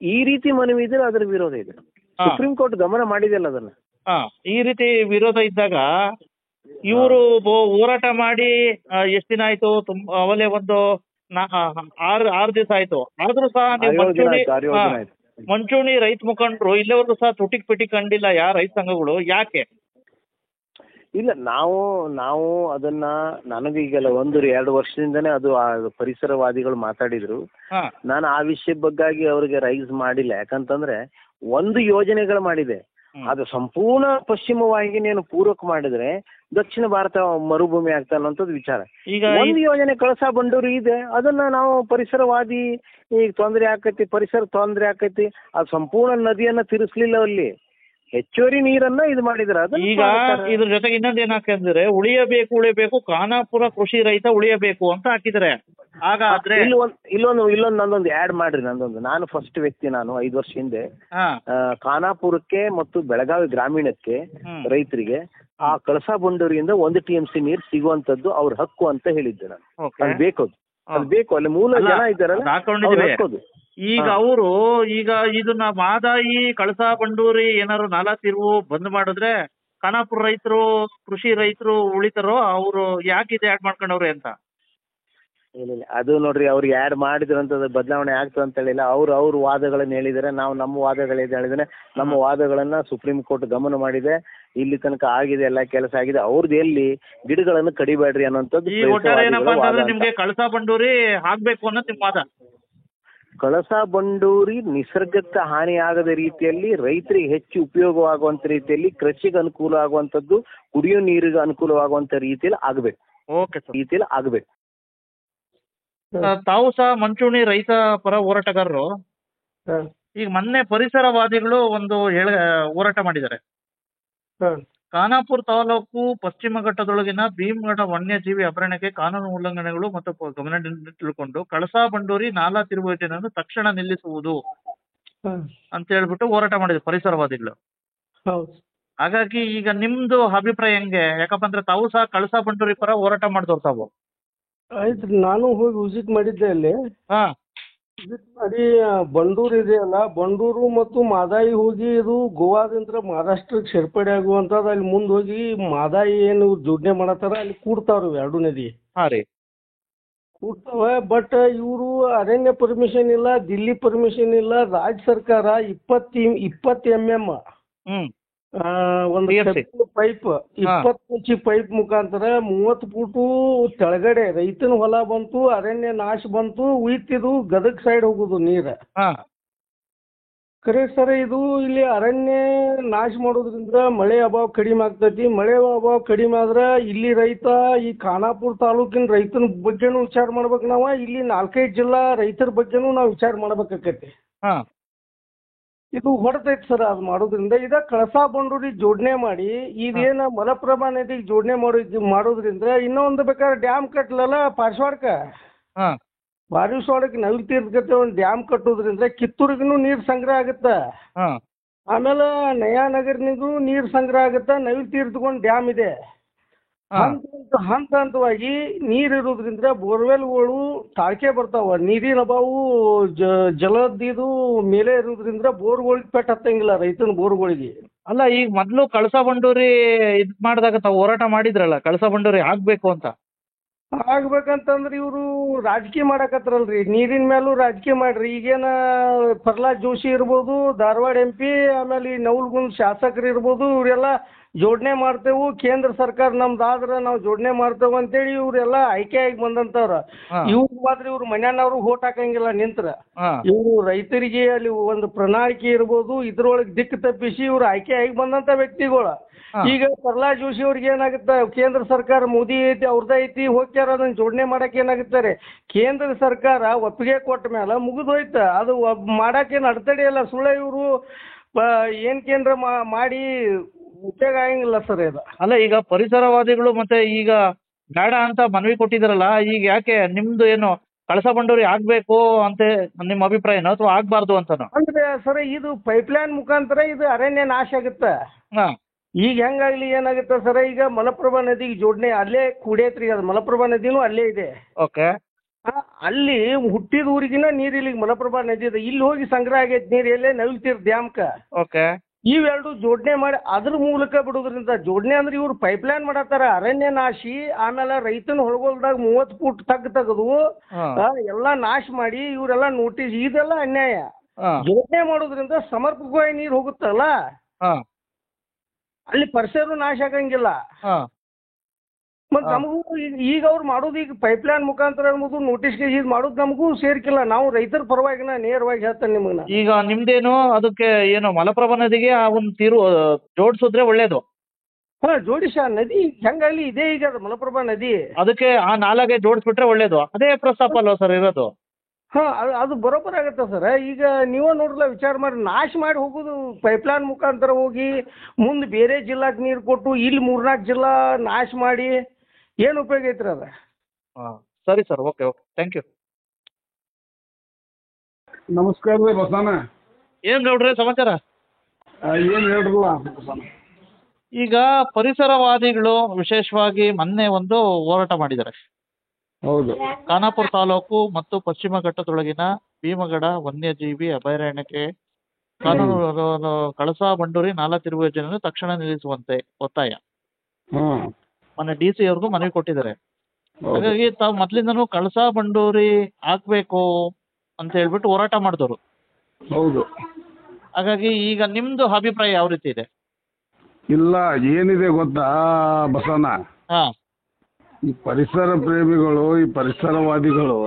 ಈ ರೀತಿ ಮನವಿ ಇದ್ರೆ ಅದ್ರ ವಿರೋಧ ಇದೆ. ಸುಪ್ರೀಂ ಕೋರ್ಟ್ ಗಮನ ಮಾಡಿದೆಯಲ್ಲ ಅದನ್ನ. ಈ ರೀತಿ ವಿರೋಧ ಇದ್ದಾಗ ಇವರು ಹೋರಾಟ ಮಾಡಿ ಎಷ್ಟು ದಿನ ಆಯ್ತು? ಅವಲೇ ಒಂದು 6 ದಿವಸ ಆಯ್ತು. ಆದ್ರೂ ಸಹ ನೀವು ಮಂಚೂಣಿ ರೈತ ಮುಖಂಡರು ಇಲ್ಲಿವರೆಗೂ ಸಹ ತುಟಿಕ್ ಪಿಟಿಕ್ ಕಂಡಿಲ್ಲ ಯಾವ ರೈತ ಸಂಘಗಳು. ಯಾಕೆ? ಇಲ್ಲ, ನಾವು ಅದನ್ನ ನನಗೀಗಲ್ಲ 1-2 ವರ್ಷದಿಂದನೇ ಅದು ಪರಿಸರವಾದಿಗಳು ಮಾತಾಡಿದ್ರು. ನಾನು ಆ ವಿಷಯ ಬಗ್ಗಾಗಿ ಅವ್ರಿಗೆ ರೈಸ್ ಮಾಡಿಲ್ಲ. ಯಾಕಂತಂದ್ರೆ ಒಂದು ಯೋಜನೆಗಳು ಮಾಡಿದೆ, ಅದು ಸಂಪೂರ್ಣ ಪಶ್ಚಿಮ ವಾಹಿನಿಯನ್ನು ಪೂರಕ ಮಾಡಿದ್ರೆ ದಕ್ಷಿಣ ಭಾರತ ಮರುಭೂಮಿ ಆಗ್ತಾ ಅನ್ನೋಂಥದ್ದು ವಿಚಾರ. ಈಗ ಒಂದು ಯೋಜನೆ ಕಳಸಾ ಬಂಡೂರಿ ಇದೆ, ಅದನ್ನ ನಾವು ಪರಿಸರವಾದಿ ಈಗ ತೊಂದರೆ ಆಕೈತಿ, ಪರಿಸರ ತೊಂದರೆ ಆಕೈತಿ, ಅದು ಸಂಪೂರ್ಣ ನದಿಯನ್ನ ತಿರ್ಸ್ಲಿಲ್ಲ, ಅಲ್ಲಿ ಹೆಚ್ಚುವರಿ ನೀರನ್ನ ಇದು ಮಾಡಿದ್ರ. ಈಗ ಇದ್ರ ಜೊತೆಗೆ ಇನ್ನೊಂದು ಏನ್ ಹಾಕಿದ್ರೆ ಉಳಿಯಬೇಕು ಖಾನಾಪುರ ಕೃಷಿ ರೈತ ಉಳಿಯಬೇಕು ಅಂತ ಹಾಕಿದ್ರೆ. ಹಾಗಾದ್ರೆ ಇಲ್ಲೊಂದು ನಂದೊಂದು ಆಡ್ ಮಾಡ್ರಿ. ನಾನು ಫಸ್ಟ್ ವ್ಯಕ್ತಿ, ನಾನು 5 ವರ್ಷ ಹಿಂದೆ ಖಾನಾಪುರಕ್ಕೆ ಮತ್ತು ಬೆಳಗಾವಿ ಗ್ರಾಮೀಣಕ್ಕೆ ರೈತರಿಗೆ ಆ ಕಳಸಾ ಬಂಡೂರಿಯಿಂದ 1 TMC ನೀರು ಸಿಗುವಂತದ್ದು ಅವ್ರ ಹಕ್ಕು ಅಂತ ಹೇಳಿದ್ದೆ ನಾನು. ಅದು ಬೇಕು, ಅಲ್ಲಿ ಮೂಲ ಜನ ಇದ್ದಾರಲ್ಲ ಹಾಕೋದು. ಈಗ ಅವರು ಇದನ್ನ ಮಾದಾಯಿ ಕಳಸಾ ಬಂಡೂರಿ ಏನಾದ್ರು ನಾಲಾ ತಿರುವು ಬಂದ್ ಮಾಡಿದ್ರೆ ಖಾನಾಪುರ ರೈತರು ಕೃಷಿ ರೈತರು ಉಳಿತಾರೋ? ಅವ್ರು ಯಾಕೆ ಇದು ಆಡ್ ಮಾಡ್ಕೊಂಡವ್ರೆ ಅಂತ? ಇಲ್ಲ, ಅದು ನೋಡ್ರಿ, ಅವ್ರಿಗೆ ಆಡ್ ಮಾಡಿದ್ರಂತ ಬದಲಾವಣೆ ಆಗ್ತದೆ ಅಂತ ಹೇಳಿಲ್ಲ. ಅವ್ರ ವಾದಗಳನ್ನ ಹೇಳಿದರೆ, ನಾವು ನಮ್ಮ ವಾದಗಳೇನು ಹೇಳಿದ್ರೆ, ನಮ್ಮ ವಾದಗಳನ್ನ ಸುಪ್ರೀಂ ಕೋರ್ಟ್ ಗಮನ ಮಾಡಿದೆ. ಇಲ್ಲಿ ತನಕ ಆಗಿದೆ, ಎಲ್ಲ ಕೆಲಸ ಆಗಿದೆ. ಅವ್ರದ್ದು ಎಲ್ಲಿ ಗಿಡಗಳನ್ನು ಕಡಿಬೇಡ್ರಿ ಅನ್ನೋಂಥದ್ದು. ನಿಮ್ಗೆ ಕಳಸಾ ಬಂಡೂರಿ ಆಗ್ಬೇಕು ಅನ್ನೋದು ನಿಮ್ಮ ವಾದ? ಕಳಸಾ ಬಂಡೂರಿ ನಿಸರ್ಗಕ್ಕೆ ಹಾನಿ ಆಗದ ರೀತಿಯಲ್ಲಿ, ರೈತರಿಗೆ ಹೆಚ್ಚು ಉಪಯೋಗವಾಗುವಂತ ರೀತಿಯಲ್ಲಿ, ಕೃಷಿಗೆ ಅನುಕೂಲ ಆಗುವಂತದ್ದು, ಕುಡಿಯೋ ನೀರಿಗೆ ಅನುಕೂಲವಾಗುವಂತ ರೀತಿಯಲ್ಲಿ ಆಗ್ಬೇಕು. ತಾವು ಸಹ ಮಂಚೂಣಿ ರೈತ ಪರ ಹೋರಾಟಗಾರರು. ಈಗ ಮೊನ್ನೆ ಪರಿಸರವಾದಿಗಳು ಒಂದು ಹೋರಾಟ ಮಾಡಿದ್ದಾರೆ. ಖಾನಾಪುರ ತಾಲೂಕು ಪಶ್ಚಿಮ ಘಟ್ಟದೊಳಗಿನ ಭೀಮಗಡ ವನ್ಯಜೀವಿ ಅಭಯಾರಣ್ಯಕ್ಕೆ ಕಾನೂನು ಉಲ್ಲಂಘನೆಗಳು ಮತ್ತು ಗಮನದಲ್ಲಿಟ್ಟುಕೊಂಡು ಕಳಸಾ ಬಂಡೂರಿ ನಾಲಾ ತಿರುವು ಯೋಜನೆಯನ್ನು ತಕ್ಷಣ ನಿಲ್ಲಿಸುವುದು ಅಂತ ಹೇಳ್ಬಿಟ್ಟು ಹೋರಾಟ ಮಾಡಿದ್ರು ಪರಿಸರವಾದಿಗಳು. ಹಾಗಾಗಿ ಈಗ ನಿಮ್ದು ಅಭಿಪ್ರಾಯ ಹೆಂಗೆ? ಯಾಕಪ್ಪ ಅಂದ್ರೆ ತಾವು ಸಹ ಕಳಸಾ ಬಂಡೂರಿ ಪರ ಹೋರಾಟ ಮಾಡಿದವ್ರು ತಾವು. ಆಯ್ತು, ನಾನು ಹೋಗಿ ವಿಸಿಟ್ ಮಾಡಿದ್ದೆ ಅಲ್ಲಿ. ವಿಸಿಟ್ ಮಾಡಿ ಬಂಡೂರು ಇದೆಯಲ್ಲ, ಬಂಡೂರು ಮತ್ತು ಮಾದಾಯಿ ಹೋಗಿ ಇದು ಗೋವಾದಿಂದ ಮಹಾರಾಷ್ಟ್ರಕ್ಕೆ ಸೇರ್ಪಡೆ ಆಗುವಂಥದ್ದು. ಅಲ್ಲಿ ಮುಂದೆ ಹೋಗಿ ಮಾದಾಯಿ ಏನು ಜೋಡಣೆ ಮಾಡತ್ತಾರ, ಅಲ್ಲಿ ಕೂಡ್ತಾವ್ರಿ 2 ನದಿ ಕೂಡ್ತಾವ. ಬಟ್ ಇವರು ಅರಣ್ಯ ಪರ್ಮಿಷನ್ ಇಲ್ಲ, ದಿಲ್ಲಿ ಪರ್ಮಿಷನ್ ಇಲ್ಲ. ರಾಜ್ಯ ಸರ್ಕಾರ 20 mm ಒಂದು ಪೈಪ್ 20 ಇಂಚಿ ಪೈಪ್ ಮುಖಾಂತರ 30 ಫೂಟು ಕೆಳಗಡೆ ರೈತನ ಹೊಲ ಬಂತು, ಅರಣ್ಯ ನಾಶ ಬಂತು. ಉಳಿತಿದು ಗದಗ ಸೈಡ್ ಹೋಗುದು ನೀರ. ಖರೆ ಸರ್, ಇದು ಇಲ್ಲಿ ಅರಣ್ಯ ನಾಶ ಮಾಡೋದ್ರಿಂದ ಮಳೆ ಅಭಾವ ಕಡಿಮೆ ಆಗ್ತೈತಿ. ಮಳೆ ಅಭಾವ ಕಡಿಮೆ ಆದ್ರ ಇಲ್ಲಿ ರೈತ, ಈ ಖಾನಾಪುರ ತಾಲೂಕಿನ ರೈತನ ಬಗ್ಗೆನೂ ವಿಚಾರ ಮಾಡ್ಬೇಕು. ನಾವು ಇಲ್ಲಿ 4-5 ಜಿಲ್ಲಾ ರೈತರ ಬಗ್ಗೆನೂ ನಾವು ವಿಚಾರ ಮಾಡ್ಬೇಕಾಕತಿ. ಇದು ಹೊಡೆತೈತಿ ಸರ್. ಅದು ಮಾಡೋದ್ರಿಂದ ಇದ ಕಳಸಾ ಬಂಡೂರಿ ಜೋಡಣೆ ಮಾಡಿ ಇದೇನ ಮಲಪ್ರಭಾ ನದಿಗೆ ಜೋಡಣೆ ಮಾಡೋದ್ರಿಂದ ಇನ್ನೊಂದು ಬೇಕಾದ್ರೆ ಡ್ಯಾಮ್ ಕಟ್ಲಲ್ಲ ಪಾರ್ಶ್ವಾಡಕ್ಕೆ ನವಿಲು ತೀರ್ಥಕ್ಕೆ ಒಂದು ಡ್ಯಾಮ್ ಕಟ್ಟೋದ್ರಿಂದ ಕಿತ್ತೂರಿಗೂ ನೀರು ಸಂಗ್ರಹ ಆಗುತ್ತೆ. ಆಮೇಲೆ ನಯಾನಗರ್ನಿಗೂ ನೀರು ಸಂಗ್ರಹ ಆಗುತ್ತೆ. ನವಿಲು ತೀರ್ಥಗೊಂದು ಡ್ಯಾಮ್ ಇದೆ. ಹಂತ ಹಂತವಾಗಿ ನೀರು ಇರೋದ್ರಿಂದ ಬೋರ್ವೆಲ್ಗಳು ತಾಳ್ಕೆ ಬರ್ತಾವ. ನೀರಿನ ಅಭಾವು ಜಲದಿದು ಮೇಲೆ ಇರೋದ್ರಿಂದ ಬೋರ್ಗಳಿಗೆ ಪೆಟ್ಟು ಹತ್ತಂಗಿಲ್ಲ ರೈತನ ಬೋರ್ಗಳಿಗೆ. ಅಲ್ಲ, ಈಗ ಮೊದ್ಲು ಕಳಸಾ ಬಂಡೂರಿ ಇದ್ ಮಾಡಿದಾಗ ತಾವು ಹೋರಾಟ ಮಾಡಿದ್ರಲ್ಲ, ಕಳಸಾ ಬಂಡೂರಿ ಆಗ್ಬೇಕು ಅಂತ. ಆಗ್ಬೇಕಂತಂದ್ರೆ ಇವರು ರಾಜಕೀಯ ಮಾಡಕತ್ರಲ್ರಿ, ನೀರಿನ ಮೇಲೂ ರಾಜಕೀಯ ಮಾಡ್ರಿ. ಈಗೇನ ಪ್ರಹ್ಲಾದ್ ಜೋಶಿ ಇರ್ಬೋದು, ಧಾರವಾಡ MP, ಆಮೇಲೆ ಈ ನವಲಗುಂದ ಶಾಸಕರು ಇರ್ಬೋದು, ಇವರೆಲ್ಲ ಜೋಡಣೆ ಮಾಡ್ತೇವು, ಕೇಂದ್ರ ಸರ್ಕಾರ ನಮ್ದಾದ್ರೆ ನಾವು ಜೋಡಣೆ ಮಾಡ್ತೇವೆ ಅಂತೇಳಿ ಇವ್ರೆಲ್ಲ ಆಯ್ಕೆಯಾಗಿ ಬಂದಂತವ್ರ. ಇವ್ರಿಗೆ ಮಾತ್ರ ಇವ್ರ ಮನ್ಯಾನವ್ರು ಓಟ್ ಹಾಕಂಗಿಲ್ಲ ನಿಂತ್ರ. ಇವರು ರೈತರಿಗೆ ಅಲ್ಲಿ ಒಂದು ಪ್ರಣಾಳಿಕೆ ಇರ್ಬೋದು, ಇದ್ರೊಳಗೆ ದಿಕ್ಕು ತಪ್ಪಿಸಿ ಇವ್ರು ಆಯ್ಕೆಯಾಗಿ ಬಂದಂತ ವ್ಯಕ್ತಿಗಳು. ಈಗ ಪ್ರಹ್ಲಾದ್ ಜೋಶಿ ಅವ್ರಿಗೆ ಏನಾಗುತ್ತೆ, ಕೇಂದ್ರ ಸರ್ಕಾರ ಮೋದಿ ಐತಿ ಅವ್ರದ ಐತಿ ಹೋಗ್ಯಾರ ಅದನ್ನ ಜೋಡಣೆ ಮಾಡಕ್ ಏನಾಗುತ್ತಾರೆ, ಕೇಂದ್ರ ಸರ್ಕಾರ ಒಪ್ಪಿಗೆ ಕೊಟ್ಟ ಮೇಲೆ ಮುಗಿದೋಯ್ತ, ಅದು ಮಾಡಕ್ಕೇನು ಅಡೆತಡೆ ಇಲ್ಲ. ಸುಳ್ಳ ಇವರು ಏನ್ ಕೇಂದ್ರ ಮಾಡಿ ಉಪಯೋಗ ಆಗಂಗಿಲ್ಲ ಸರ್ ಇದು. ಅಲ್ಲ, ಈಗ ಪರಿಸರವಾದಿಗಳು ಮತ್ತೆ ಈಗ ಬೇಡ ಅಂತ ಮನವಿ ಕೊಟ್ಟಿದಾರಲ್ಲ, ಈಗ ಯಾಕೆ ನಿಮ್ದು ಏನು ಕಳಸಾ ಬಂಡೂರಿ ಆಗ್ಬೇಕು ಅಂತ ನಿಮ್ಮ ಅಭಿಪ್ರಾಯನೋ ಅಥವಾ ಆಗ್ಬಾರ್ದು ಅಂತನೋ? ಅಂದ್ರೆ ಸರ್ ಇದು ಪೈಪ್ಲೈನ್ ಮುಖಾಂತರ ಇದು ಅರಣ್ಯ ನಾಶ ಆಗುತ್ತೆ. ಈಗ ಹೆಂಗಾಗ್ಲಿ ಏನಾಗುತ್ತೆ ಸರ್, ಈಗ ಮಲಪ್ರಭಾ ನದಿಗೆ ಜೋಡಣೆ ಅಲ್ಲೇ ಕೂಡೈತ್ರಿ, ಅದು ಮಲಪ್ರಭಾ ನದಿನೂ ಅಲ್ಲೇ ಇದೆ. ಓಕೆ. ಅಲ್ಲಿ ಹುಟ್ಟಿದ ಊರಿಗಿನ ನೀರ್ ಇಲ್ಲಿ ಮಲಪ್ರಭಾ ನದಿ ಇದೆ, ಇಲ್ಲಿ ಹೋಗಿ ಸಂಗ್ರಹ ಆಗೈತೆ ನೀರ್ ಎಲ್ಲೇ ನವಿಲ್ತಿರ್ ಡ್ಯಾಮ್ಕ. ಓಕೆ. ಇವೆರಡು ಜೋಡಣೆ ಮಾಡಿ ಅದ್ರ ಮೂಲಕ ಬಿಡೋದ್ರಿಂದ, ಜೋಡಣೆ ಅಂದ್ರೆ ಇವ್ರು ಪೈಪ್ಲೈನ್ ಮಾಡತ್ತಾರ, ಅರಣ್ಯ ನಾಶಿ, ಆಮೇಲೆ ರೈತನ ಹೊಳಗೊಳ್ದಾಗ 30 ಫೂಟ್ ತೆಗೆದು ಎಲ್ಲಾ ನಾಶ ಮಾಡಿ ಇವರೆಲ್ಲ ನೋಟಿಸ್, ಇದೆಲ್ಲ ಅನ್ಯಾಯ. ಜೋಡಣೆ ಮಾಡೋದ್ರಿಂದ ಸಮರ್ಪಕವಾಗಿ ನೀರು ಹೋಗುತ್ತಲ್ಲ, ಅಲ್ಲಿ ಪರಿಸರ ನಾಶ ಆಗಂಗಿಲ್ಲ. ಮತ್ ನಮಗೂ ಈಗ ಅವ್ರು ಮಾಡೋದು ಈಗ ಪೈಪ್ಲೈನ್ ಮುಖಾಂತರ ಅನ್ನೋದು ನೋಟಿಸ್ಗೆ ಇದು ಮಾಡೋದು ನಮಗೂ ಸೇರ್ಕಿಲ್ಲ. ನಾವು ರೈತರ ಪರವಾಗಿನ ನೇರವಾಗಿ ಹೇಳ್ತೇನೆ ನಿಮಗ. ಈಗ ನಿಮ್ದೇನು ಅದಕ್ಕೆ ಏನು ಮಲಪ್ರಭಾ ನದಿಗೆ ಒಂದು ತೀರು ಜೋಡಿಸಿದ್ರೆ ಒಳ್ಳೇದು. ಜೋಡಿಸ ನದಿ ಹೆಂಗಾಗ್ಲಿ ಇದೆ ಈಗ ಅದು ಮಲಪ್ರಭಾ ನದಿ, ಅದಕ್ಕೆ ಆ ನಾಲಾಗೆ ಜೋಡಿಸ್ಬಿಟ್ರೆ ಒಳ್ಳೇದು. ಅದೇ ಪ್ರಸ್ತಾಪ ಅಲ್ವಾ ಸರ್ ಇರೋದು? ಅದು ಬರೋಬ್ಬರ ಆಗತ್ತೆ ಸರ್. ಈಗ ನೀವೇ ನೋಡ್ರಲ್ಲ, ವಿಚಾರ ಮಾಡಿ ನಾಶ ಮಾಡಿ ಹೋಗೋದು ಪೈಪ್ಲೈನ್ ಮುಖಾಂತರ ಹೋಗಿ ಮುಂದೆ ಬೇರೆ ಜಿಲ್ಲಾಕ್ ನೀರು ಕೊಟ್ಟು ಇಲ್ಲಿ 3-4 ಜಿಲ್ಲಾ ನಾಶ ಮಾಡಿ ಏನು ಉಪಯೋಗ ಐತ್ರಿ ಅದ? ಸರಿ sir, okay okay, thank you. ನಮಸ್ಕಾರ ರೀ ಬಸಣ್ಣ. ಏನ್ ಗೌಡ್ರೆ ಸಮಾಚಾರ? ಏನು ಹೇಳ್ರಲ್ಲ ಬಸಣ್ಣ. ಈಗ ಪರಿಸರವಾದಿಗಳು ವಿಶೇಷವಾಗಿ ಮೊನ್ನೆ ಒಂದು ಹೋರಾಟ ಮಾಡಿದ್ದಾರೆ. ಹೌದು. ಖಾನಾಪುರ ತಾಲೂಕು ಮತ್ತು ಪಶ್ಚಿಮ ಘಟ್ಟದೊಳಗಿನ ಭೀಮಗಡ ವನ್ಯಜೀವಿ ಅಭಯಾರಣ್ಯಕ್ಕೆ ಕಾನೂನು ಕಳಸಾ ಬಂಡೂರಿ ನಾಲಾ ತಿರುವು ಯೋಜನೆಯನ್ನು ತಕ್ಷಣ ನಿಲ್ಲಿಸುವಂತೆ ಒತ್ತಾಯ ಮೊನ್ನೆ DC ಅವ್ರಿಗೂ ಮನವಿ ಕೊಟ್ಟಿದ್ದಾರೆ. ಹಾಗಾಗಿ ತಾವು ಮೊದ್ಲಿಂದನೂ ಕಳಸಾ ಬಂಡೂರಿ ಹಾಕ್ಬೇಕು ಅಂತ ಹೇಳ್ಬಿಟ್ಟು ಹೋರಾಟ ಮಾಡಿದವರು. ಹೌದು. ಹಾಗಾಗಿ ಈಗ ನಿಮ್ದು ಅಭಿಪ್ರಾಯ ಯಾವ ರೀತಿ ಇದೆ? ಇಲ್ಲ, ಏನಿದೆ ಗೊತ್ತಾ ಬಸಣ್ಣ, ಈ ಪರಿಸರ ಪ್ರೇಮಿಗಳು, ಈ ಪರಿಸರವಾದಿಗಳು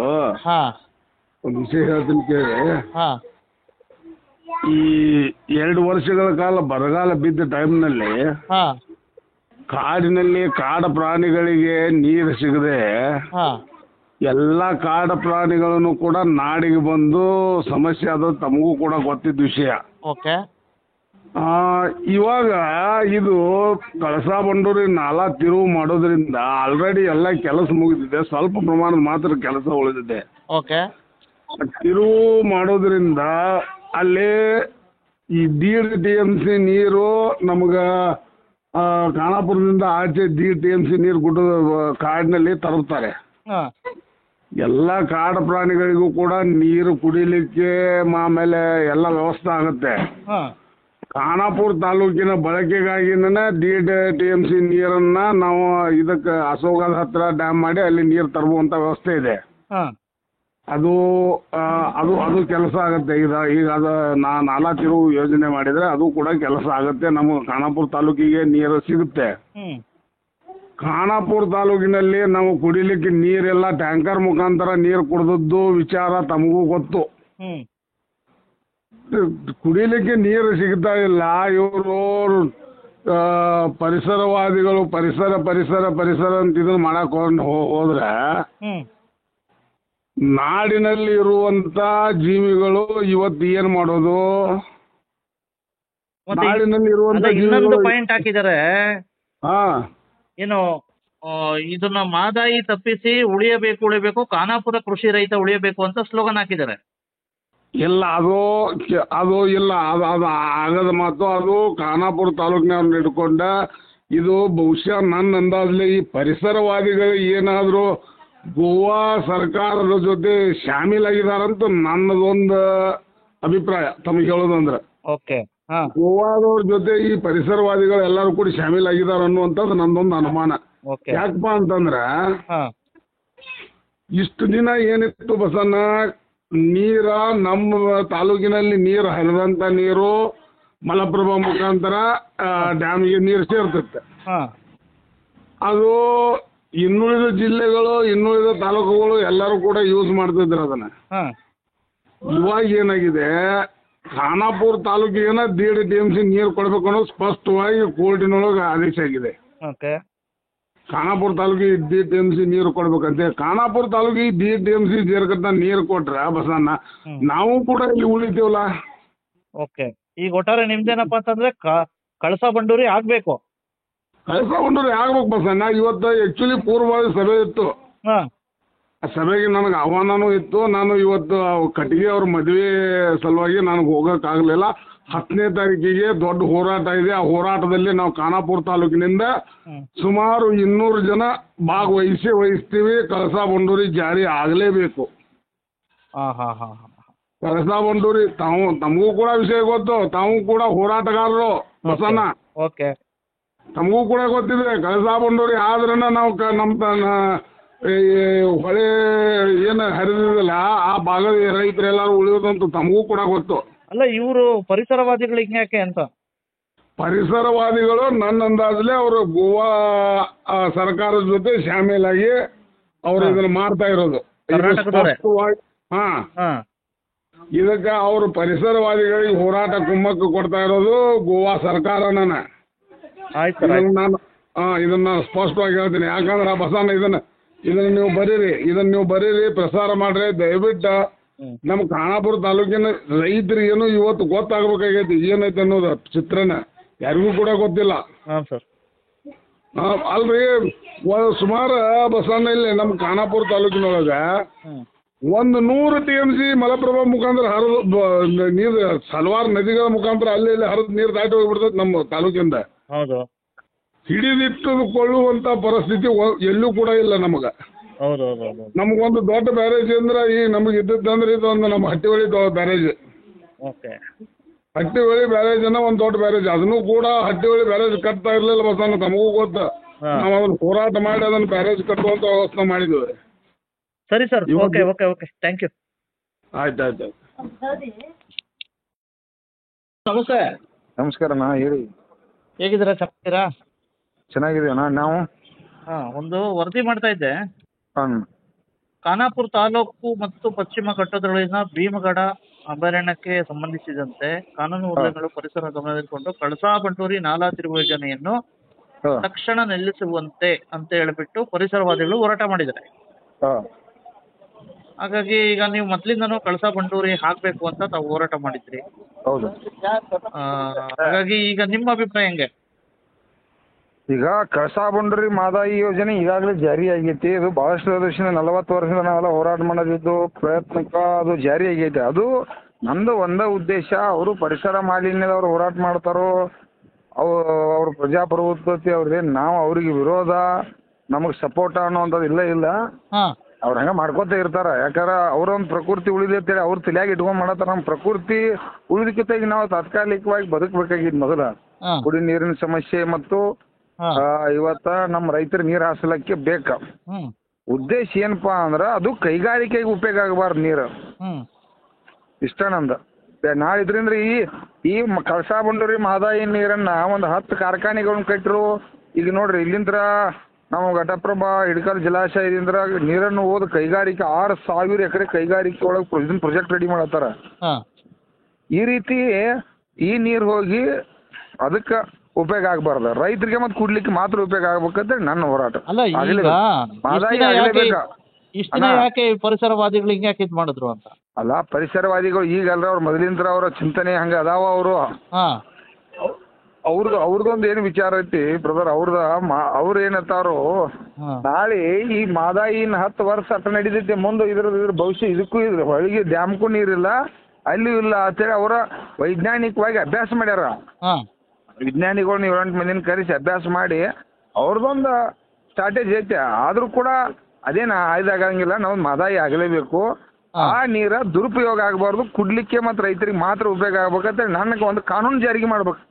ಒಂದು ವಿಷಯ ಹೇಳ್ತೀನಿ ಕೇಳಿ. ಈ 2 ವರ್ಷಗಳ ಕಾಲ ಬರಗಾಲ ಬಿದ್ದ ಟೈಮ್ನಲ್ಲಿ ಕಾಡಿನಲ್ಲಿ ಕಾಡ ಪ್ರಾಣಿಗಳಿಗೆ ನೀರು ಸಿಗದೆ ಎಲ್ಲ ಕಾಡ ಪ್ರಾಣಿಗಳನ್ನು ಕೂಡ ನಾಡಿಗೆ ಬಂದು ಸಮಸ್ಯೆ ಆದ ತಮಗೂ ಕೂಡ ಗೊತ್ತಿದ್ದ ವಿಷಯ. ಇವಾಗ ಇದು ಕಳಸಾ ಬಂಡೂರಿ ನಾಲಾ ತಿರುವು ಮಾಡೋದ್ರಿಂದ ಆಲ್ರೆಡಿ ಎಲ್ಲ ಕೆಲಸ ಮುಗಿದಿದೆ, ಸ್ವಲ್ಪ ಪ್ರಮಾಣದ ಮಾತ್ರ ಕೆಲಸ ಉಳಿದಿದೆ. ತಿರುವು ಮಾಡೋದ್ರಿಂದ ಅಲ್ಲಿ ಈ 1.5 TMC ನೀರು ನಮ್ಗ ಖಾನಾಪುರದಿಂದ ಆಚೆ 1.5 TMC ನೀರು ಗುಡ್ಡದ ಕಾಡಿನಲ್ಲಿ ತರುತ್ತಾರೆ. ಎಲ್ಲ ಕಾಡು ಪ್ರಾಣಿಗಳಿಗೂ ಕೂಡ ನೀರು ಕುಡಿಲಿಕ್ಕೆ ಆಮೇಲೆ ಎಲ್ಲ ವ್ಯವಸ್ಥೆ ಆಗುತ್ತೆ. ಖಾನಾಪುರ ತಾಲೂಕಿನ ಬಳಕೆಗಾಗಿನೇ 1.5 TMC ನೀರನ್ನ ನಾವು ಇದಕ್ಕೆ ಅಶೋಕದ ಹತ್ರ ಡ್ಯಾಮ್ ಮಾಡಿ ಅಲ್ಲಿ ನೀರು ತರುವಂತ ವ್ಯವಸ್ಥೆ ಇದೆ. ಅದು ಅದು ಅದು ಕೆಲಸ ಆಗುತ್ತೆ. ಈಗ ಅದು ನಾಲಾ ತಿರುವು ಯೋಜನೆ ಮಾಡಿದ್ರೆ ಅದು ಕೂಡ ಕೆಲಸ ಆಗುತ್ತೆ. ನಮ್ಮ ಖಾನಾಪುರ ತಾಲೂಕಿಗೆ ನೀರು ಸಿಗುತ್ತೆ. ಖಾನಾಪುರ ತಾಲೂಕಿನಲ್ಲಿ ನಾವು ಕುಡಿಲಿಕ್ಕೆ ನೀರೆಲ್ಲ ಟ್ಯಾಂಕರ್ ಮುಖಾಂತರ ನೀರು ಕುಡಿದದ್ದು ವಿಚಾರ ತಮಗೂ ಗೊತ್ತು. ಕುಡಿಲಿಕ್ಕೆ ನೀರು ಸಿಗ್ತಾ ಇಲ್ಲ. ಇವರು ಪರಿಸರವಾದಿಗಳು ಪರಿಸರ ಪರಿಸರ ಪರಿಸರ ಅಂತ ಇದನ್ನ ಮಾಡಕ್ ಹೋದ್ರೆ ನಾಡಿನಲ್ಲಿ ಇರುವಂತ ಜೀವಿಗಳು ಇವತ್ತು ಏನ್ ಮಾಡೋದು? ನಾಡಿನಲ್ಲಿ ಇರುವಂತ ಇನ್ನೊಂದು ಪಾಯಿಂಟ್ ಹಾಕಿದ್ದಾರೆ, ಏನು ಇದನ್ನ ಮಾದಾಯಿ ತಪ್ಪಿಸಿ ಉಳಿಯಬೇಕು ಖಾನಾಪುರ ಕೃಷಿ ರೈತ ಉಳಿಯಬೇಕು ಅಂತ ಸ್ಲೋಗನ್ ಹಾಕಿದ್ದಾರೆ. ಇಲ್ಲ, ಅದು ಇಲ್ಲ, ಅದು ಆಗದ ಮಾತು. ಅದು ಖಾನಾಪುರ ತಾಲೂಕಿನವ್ರನ್ನ ಹಿಡ್ಕೊಂಡ ಇದು ಬಹುಶಃ ನನ್ನ ಅಂದಾಜಲ್ಲಿ ಈ ಪರಿಸರವಾದಿಗಳು ಏನಾದರೂ ಗೋವಾ ಸರ್ಕಾರದ ಜೊತೆ ಶಾಮೀಲಾಗಿದಾರಂತ ನನ್ನದೊಂದು ಅಭಿಪ್ರಾಯ. ತಮಗೆ ಹೇಳೋದಂದ್ರೆ ಗೋವಾದವ್ರ ಜೊತೆ ಈ ಪರಿಸರವಾದಿಗಳು ಎಲ್ಲರೂ ಕೂಡ ಶಾಮೀಲಾಗಿದಾರ ಅನ್ನುವಂಥದ್ದು ನಂದೊಂದು ಅನುಮಾನ. ಯಾಕಪ್ಪ ಅಂತಂದ್ರ ಇಷ್ಟು ದಿನ ಏನಿತ್ತು ಬಸಣ್ಣ, ನೀರ ನಮ್ಮ ತಾಲೂಕಿನಲ್ಲಿ ನೀರು ಹರಿದಂತ ನೀರು ಮಲಪ್ರಭಾ ಮುಖಾಂತರ ಡ್ಯಾಮಿಗೆ ನೀರು ಸೇರ್ತೈತೆ. ಹಾಂ ಅದು ಇನ್ನುಳಿದ ಜಿಲ್ಲೆಗಳು ಇನ್ನುಳಿದ ತಾಲೂಕುಗಳು ಎಲ್ಲರೂ ಕೂಡ ಯೂಸ್ ಮಾಡ್ತಿದ್ರು ಅದನ್ನ. ಹಾಂ ಇವಾಗ ಏನಾಗಿದೆ, ಖಾನಾಪುರ ತಾಲೂಕಿಗೆ 1.5 TMC ನೀರು ಕೊಡ್ಬೇಕು ಅನ್ನೋದು ಸ್ಪಷ್ಟವಾಗಿ ಕೋರ್ಟಿನೊಳಗೆ ಆದೇಶ ಆಗಿದೆ. ಓಕೆ ಖಾನಾಪುರ ತಾಲೂಕಿಗೆ 1.5 TMC ನೀರು ಕೊಡ್ಬೇಕಂತೆ. ಖಾನಾಪುರ ತಾಲೂಕಿಗೆ 1.5 TMC ಸೇರ್ಕಂತ ನೀರು ಕೊಟ್ರೆ ಬಸಣ್ಣ ನಾವು ಕೂಡ ಇಲ್ಲಿ ಉಳಿತೀವಲ್ಲ. ಓಕೆ ಈಗ ಒಟ್ಟಾರೆ ನಿಮ್ದೇನಪ್ಪ ಅಂತಂದ್ರೆ ಕಳಸಾ ಬಂಡೂರಿ ಆಗ್ಬೇಕು. ಕಳಸಾ ಬಂಡೂರಿ ಆಗ್ಬೇಕು ಬಸಣ್ಣ. ಇವತ್ತು ಆಕ್ಚುಲಿ ಪೂರ್ವಭಾವಿ ಸಭೆ ಇತ್ತು. ಹಾಂ ಆ ಸಭೆಗೆ ನನಗೆ ಆಹ್ವಾನನೂ ಇತ್ತು. ನಾನು ಇವತ್ತು ಕಟ್ಟಿಗೆ ಅವ್ರ ಮದುವೆ ಸಲುವಾಗಿ ನನಗೆ ಹೋಗೋಕ್ಕಾಗಲಿಲ್ಲ. 10ನೇ ತಾರೀಕಿಗೆ ದೊಡ್ಡ ಹೋರಾಟ ಇದೆ. ಆ ಹೋರಾಟದಲ್ಲಿ ನಾವು ಖಾನಾಪುರ ತಾಲೂಕಿನಿಂದ ಸುಮಾರು 200 ಜನ ವಹಿಸ್ತೀವಿ. ಕಳಸಾ ಬಂಡೂರಿ ಜಾರಿ ಆಗಲೇಬೇಕು. ಹಾಂ ಹಾಂ ಹಾಂ ಹಾಂ ಕಳಸಾ ಬಂಡೂರಿ ತಮಗೂ ಕೂಡ ವಿಷಯ ಗೊತ್ತು. ತಾವು ಕೂಡ ಹೋರಾಟಗಾರರು ಬಸಣ್ಣ. ಓಕೆ ತಮಗೂ ಕೂಡ ಗೊತ್ತಿದೆ ಕಳಸಾ ಬಂಡೂರಿ ಆದ್ರೂ ನಾವು ನಮ್ಮ ಹೊಳೆ ಏನು ಹರಿದಿಲ್ಲ ಆ ಭಾಗದ ರೈತರೆಲ್ಲರೂ ಉಳಿಯೋದಂತೂ ತಮಗೂ ಕೂಡ ಗೊತ್ತು. ಅಲ್ಲ ಇವರು ಪರಿಸರವಾದಿಗಳು ಹಿಂಗ್ಯಾಕೆ ಅಂತ? ಪರಿಸರವಾದಿಗಳು ನನ್ನ ಅಂದಾಜಲ್ಲಿ ಅವರು ಗೋವಾ ಸರ್ಕಾರದ ಜೊತೆ ಶಾಮೀಲಾಗಿ ಅವರು ಇದನ್ನ ಮಾಡ್ತಾ ಇರೋದು. ಹಾ ಇದಕ್ಕೆ ಅವರು ಪರಿಸರವಾದಿಗಳಿಗೆ ಹೋರಾಟ ಕುಮ್ಮಕ್ಕು ಕೊಡ್ತಾ ಇರೋದು ಗೋವಾ ಸರ್ಕಾರನ. ಇದನ್ನ ಸ್ಪಷ್ಟವಾಗಿ ಹೇಳ್ತೀನಿ. ಯಾಕಂದ್ರೆ ಬಸಣ್ಣ ಇದನ್ನ ನೀವು ಬರೀರಿ ಪ್ರಸಾರ ಮಾಡ್ರಿ ದಯವಿಟ್ಟು. ನಮ್ಮ ಖಾನಾಪುರ ತಾಲೂಕಿನ ರೈತರಿಗೇನು ಇವತ್ತು ಗೊತ್ತಾಗಬೇಕಾಗೈತಿ ಏನೈತೆ ಅನ್ನೋದು ಚಿತ್ರನ ಯಾರಿಗೂ ಕೂಡ ಗೊತ್ತಿಲ್ಲ. ಅಲ್ರಿ ಸುಮಾರು ಬಸಣ್ಣ ಇಲ್ಲಿ ನಮ್ಮ ಖಾನಾಪುರ ತಾಲೂಕಿನೊಳಗ 100 TMC ಮಲಪ್ರಭಾ ಮುಖಾಂತರ ಹರಿದು ನೀರು ಹಲವಾರು ನದಿಗಳ ಮುಖಾಂತರ ಅಲ್ಲಿ ಇಲ್ಲಿ ಹರಿದು ನೀರು ದಾಟಿ ಹೋಗ್ಬಿಡ್ತೈತೆ ನಮ್ಮ ತಾಲೂಕಿಂದ. ಹೌದು ಹಿಡಿದಿಟ್ಟುಕೊಳ್ಳುವಂತ ಪರಿಸ್ಥಿತಿ ಎಲ್ಲೂ ಕೂಡ ಇಲ್ಲ ನಮಗ. ನಮಗೊಂದು ದೊಡ್ಡ ಬ್ಯಾರೇಜ್ ಅಂದ್ರೆ ಈಗ ನಮಗೆ ಇದ್ದದಂದ್ರೆ ಇದೊಂದು ನಮ್ಮ ಹಟ್ಟಿಹೊಳಿ ಬ್ಯಾರೇಜ್. ಹಟ್ಟಿಹೊಳಿ ಬ್ಯಾರೇಜ್ ಅನ್ನ ಒಂದು ದೊಡ್ಡ ಬ್ಯಾರೇಜ್. ಅದನ್ನು ಕೂಡ ಹಟ್ಟಿಹೊಳಿ ಬ್ಯಾರೇಜ್ ಕಟ್ತಾ ಇರ್ಲಿಲ್ಲ ಬಸಣ್ಣ, ತಮಗೂ ಗೊತ್ತ. ನಾವು ಅದನ್ನ ಹೋರಾಟ ಮಾಡಿ ಅದನ್ನ ಬ್ಯಾರೇಜ್ ಕಟ್ಟುವಂತ ವ್ಯವಸ್ಥೆ ಮಾಡಿದ್ವಿ. ಸರಿ sir, okay okay okay, thank you. ಆಯ್ತು. ನಮಸ್ತೆ. ನಮಸ್ಕಾರಣ್ಣ, ಹೇಳಿ. ಹೇಗಿದ್ದೀರಾ? ಚೆನ್ನಾಗಿದ್ದೀರಾ? ಚೆನ್ನಾಗಿದ್ದೀವಣ್ಣ ನಾವು. ಒಂದು ವರದಿ ಮಾಡ್ತಾ ಇದ್ದೆ. ಖಾನಾಪುರ ತಾಲೂಕು ಮತ್ತು ಪಶ್ಚಿಮ ಘಟ್ಟದೊಳಗಿನ ಭೀಮಗಡ ಅಭಯಾರಣ್ಯಕ್ಕೆ ಸಂಬಂಧಿಸಿದಂತೆ ಕಾನೂನು ಉಲ್ಲಂಘನೆಗಳು ಪರಿಸರ ಗಮನದಲ್ಲಿಟ್ಟುಕೊಂಡು ಕಳಸಾ ಬಂಡೂರಿ ನಾಲಾ ತಿರುವು ಯೋಜನೆಯನ್ನು ತಕ್ಷಣ ನಿಲ್ಲಿಸುವಂತೆ ಅಂತ ಹೇಳಿಬಿಟ್ಟು ಪರಿಸರವಾದಿಗಳು ಹೋರಾಟ ಮಾಡಿದ್ದಾರೆ. ಹಾಗಾಗಿ ಈಗ ನೀವು ಮೊದಲಿಂದನೂ ಕಳಸಾ ಬಂಡೂರಿ ಹಾಕ್ಬೇಕು ಅಂತ ತಾವು ಹೋರಾಟ ಮಾಡಿದ್ರಿ. ಹೌದು. ಹಾಗಾಗಿ ಈಗ ನಿಮ್ಮ ಅಭಿಪ್ರಾಯ ಹೆಂಗೆ? ಈಗ ಕಳಸಾ ಬಂಡೂರಿ ಮಾದಾಯಿ ಯೋಜನೆ ಈಗಾಗಲೇ ಜಾರಿ ಆಗೈತಿ. ಇದು ಬಹಳಷ್ಟು ವರ್ಷದಿಂದ 40 ವರ್ಷದಿಂದ ನಾವೆಲ್ಲ ಹೋರಾಟ ಮಾಡೋದಿದ್ದು ಪ್ರಯತ್ನಕ್ಕ ಅದು ಜಾರಿ ಆಗೈತೆ. ಅದು ನಂದು ಒಂದೇ ಉದ್ದೇಶ, ಅವರು ಪರಿಸರ ಮಾಲಿನ್ಯದವ್ರು ಹೋರಾಟ ಮಾಡ್ತಾರೋ ಅವ್ರ ಪ್ರಜಾಪ್ರಭುತ್ವತೆ ಅವ್ರದೇನು ನಾವು ಅವ್ರಿಗೆ ವಿರೋಧ ನಮಗೆ ಸಪೋರ್ಟ್ ಅನ್ನೋಂಥದ್ದು ಇಲ್ಲ. ಅವ್ರು ಹಂಗ ಮಾಡ್ಕೋತ ಇರ್ತಾರ. ಯಾಕಂದ್ರೆ ಅವ್ರೊಂದು ಪ್ರಕೃತಿ ಉಳಿದೆ ಅಂತೇಳಿ ಅವ್ರ ತಲೆಯಾಗಿ ಇಟ್ಕೊಂಡ್ ಮಾಡತ್ತಾರ. ನಮ್ಮ ಪ್ರಕೃತಿ ಉಳಿದಕ್ಕಿಂತ ಈಗ ನಾವು ತಾತ್ಕಾಲಿಕವಾಗಿ ಬದುಕಬೇಕಾಗಿದ್ ಮೊದಲ ಕುಡಿ ನೀರಿನ ಸಮಸ್ಯೆ ಮತ್ತು ಇವತ್ತ ನಮ್ಮ ರೈತರ ನೀರು ಹಾಸಲಕ್ಕೆ ಬೇಕ. ಉದ್ದೇಶ ಏನಪ್ಪಾ ಅಂದ್ರ ಅದು ಕೈಗಾರಿಕೆಗೆ ಉಪಯೋಗ ಆಗಬಾರ್ದು ನೀರು. ಇಷ್ಟ ನಂದ. ನಾಳೆ ಇದ್ರಿಂದ ಈ ಕಳಸಾ ಬಂಡೂರಿ ಮಹದಾಯಿ ನೀರನ್ನ ಒಂದು 10 ಕಾರ್ಖಾನೆಗಳನ್ನ ಕಟ್ಟಿರು. ಈಗ ನೋಡ್ರಿ ಇಲ್ಲಿಂದ್ರ ನಾವು ಘಟಪ್ರಭಾ ಹಿಡಕಲ್ ಜಲಾಶಯದಿಂದ ನೀರನ್ನು ಹೋದ ಕೈಗಾರಿಕೆ 6,000 ಎಕರೆ ಕೈಗಾರಿಕೆ ಒಳಗೆ ಪ್ರಾಜೆಕ್ಟ್ ರೆಡಿ ಮಾಡತ್ತಾರ. ಈ ರೀತಿ ಈ ನೀರು ಹೋಗಿ ಅದಕ್ಕೆ ಉಪಯೋಗ ಆಗಬಾರ್ದು, ರೈತರಿಗೆ ಮತ್ತೆ ಕುಡ್ಲಿಕ್ಕೆ ಮಾತ್ರ ಉಪಯೋಗ ಆಗ್ಬೇಕಂತ ನನ್ನ ಹೋರಾಟ. ಯಾಕೆ ಪರಿಸರವಾದಿಗಳು ಹಿಂಗೆ ಯಾಕೆ ಇದು ಮಾಡಿದ್ರು ಅಂತ ಅಲ್ಲ, ಪರಿಸರವಾದಿಗಳು ಈಗಲ್ರ ಅವ್ರ ಮೊದಲಿಂದ ಅವರ ಚಿಂತನೆ ಹಂಗ ಅದಾವ. ಅವರು ಅವ್ರದೊಂದು ಏನು ವಿಚಾರ ಐತಿ ಬ್ರದರ್, ಅವ್ರ ಏನಂತಾರೋ ನಾಳೆ ಈ ಮಾದಾಯಿನ 10 ವರ್ಷ ಅಟ್ಟ ನಡೀತೈತಿ, ಮುಂದೆ ಇದ್ರ ಭವಿಷ್ಯ ಇದಕ್ಕೂ ಇದ್ರ ಹೊಳಿಗೆ ಡ್ಯಾಮ್ಗೂ ನೀರಿಲ್ಲ ಅಲ್ಲೂ ಇಲ್ಲ ಅಂತೇಳಿ ಅವರ ವೈಜ್ಞಾನಿಕವಾಗಿ ಅಭ್ಯಾಸ ಮಾಡ್ಯಾರ. ವಿಜ್ಞಾನಿಗಳನ್ನ 7-8 ಮಂದಿನ ಕರೆಸಿ ಅಭ್ಯಾಸ ಮಾಡಿ ಅವ್ರದೊಂದು ಸ್ಟ್ರಾಟಜಿ ಐತೆ. ಆದ್ರೂ ಕೂಡ ಅದೇನ ಆಯ್ದಾಗಂಗಿಲ್ಲ, ನಾವು ಮಾದಾಯಿ ಆಗಲೇಬೇಕು. ಆ ನೀರ ದುರುಪಯೋಗ ಆಗಬಾರ್ದು, ಕುಡ್ಲಿಕ್ಕೆ ಮತ್ತು ರೈತರಿಗೆ ಮಾತ್ರ ಉಪಯೋಗ ಆಗ್ಬೇಕಂತ ನನಗೆ ಒಂದು ಕಾನೂನು ಜಾರಿಗೆ ಮಾಡ್ಬೇಕು.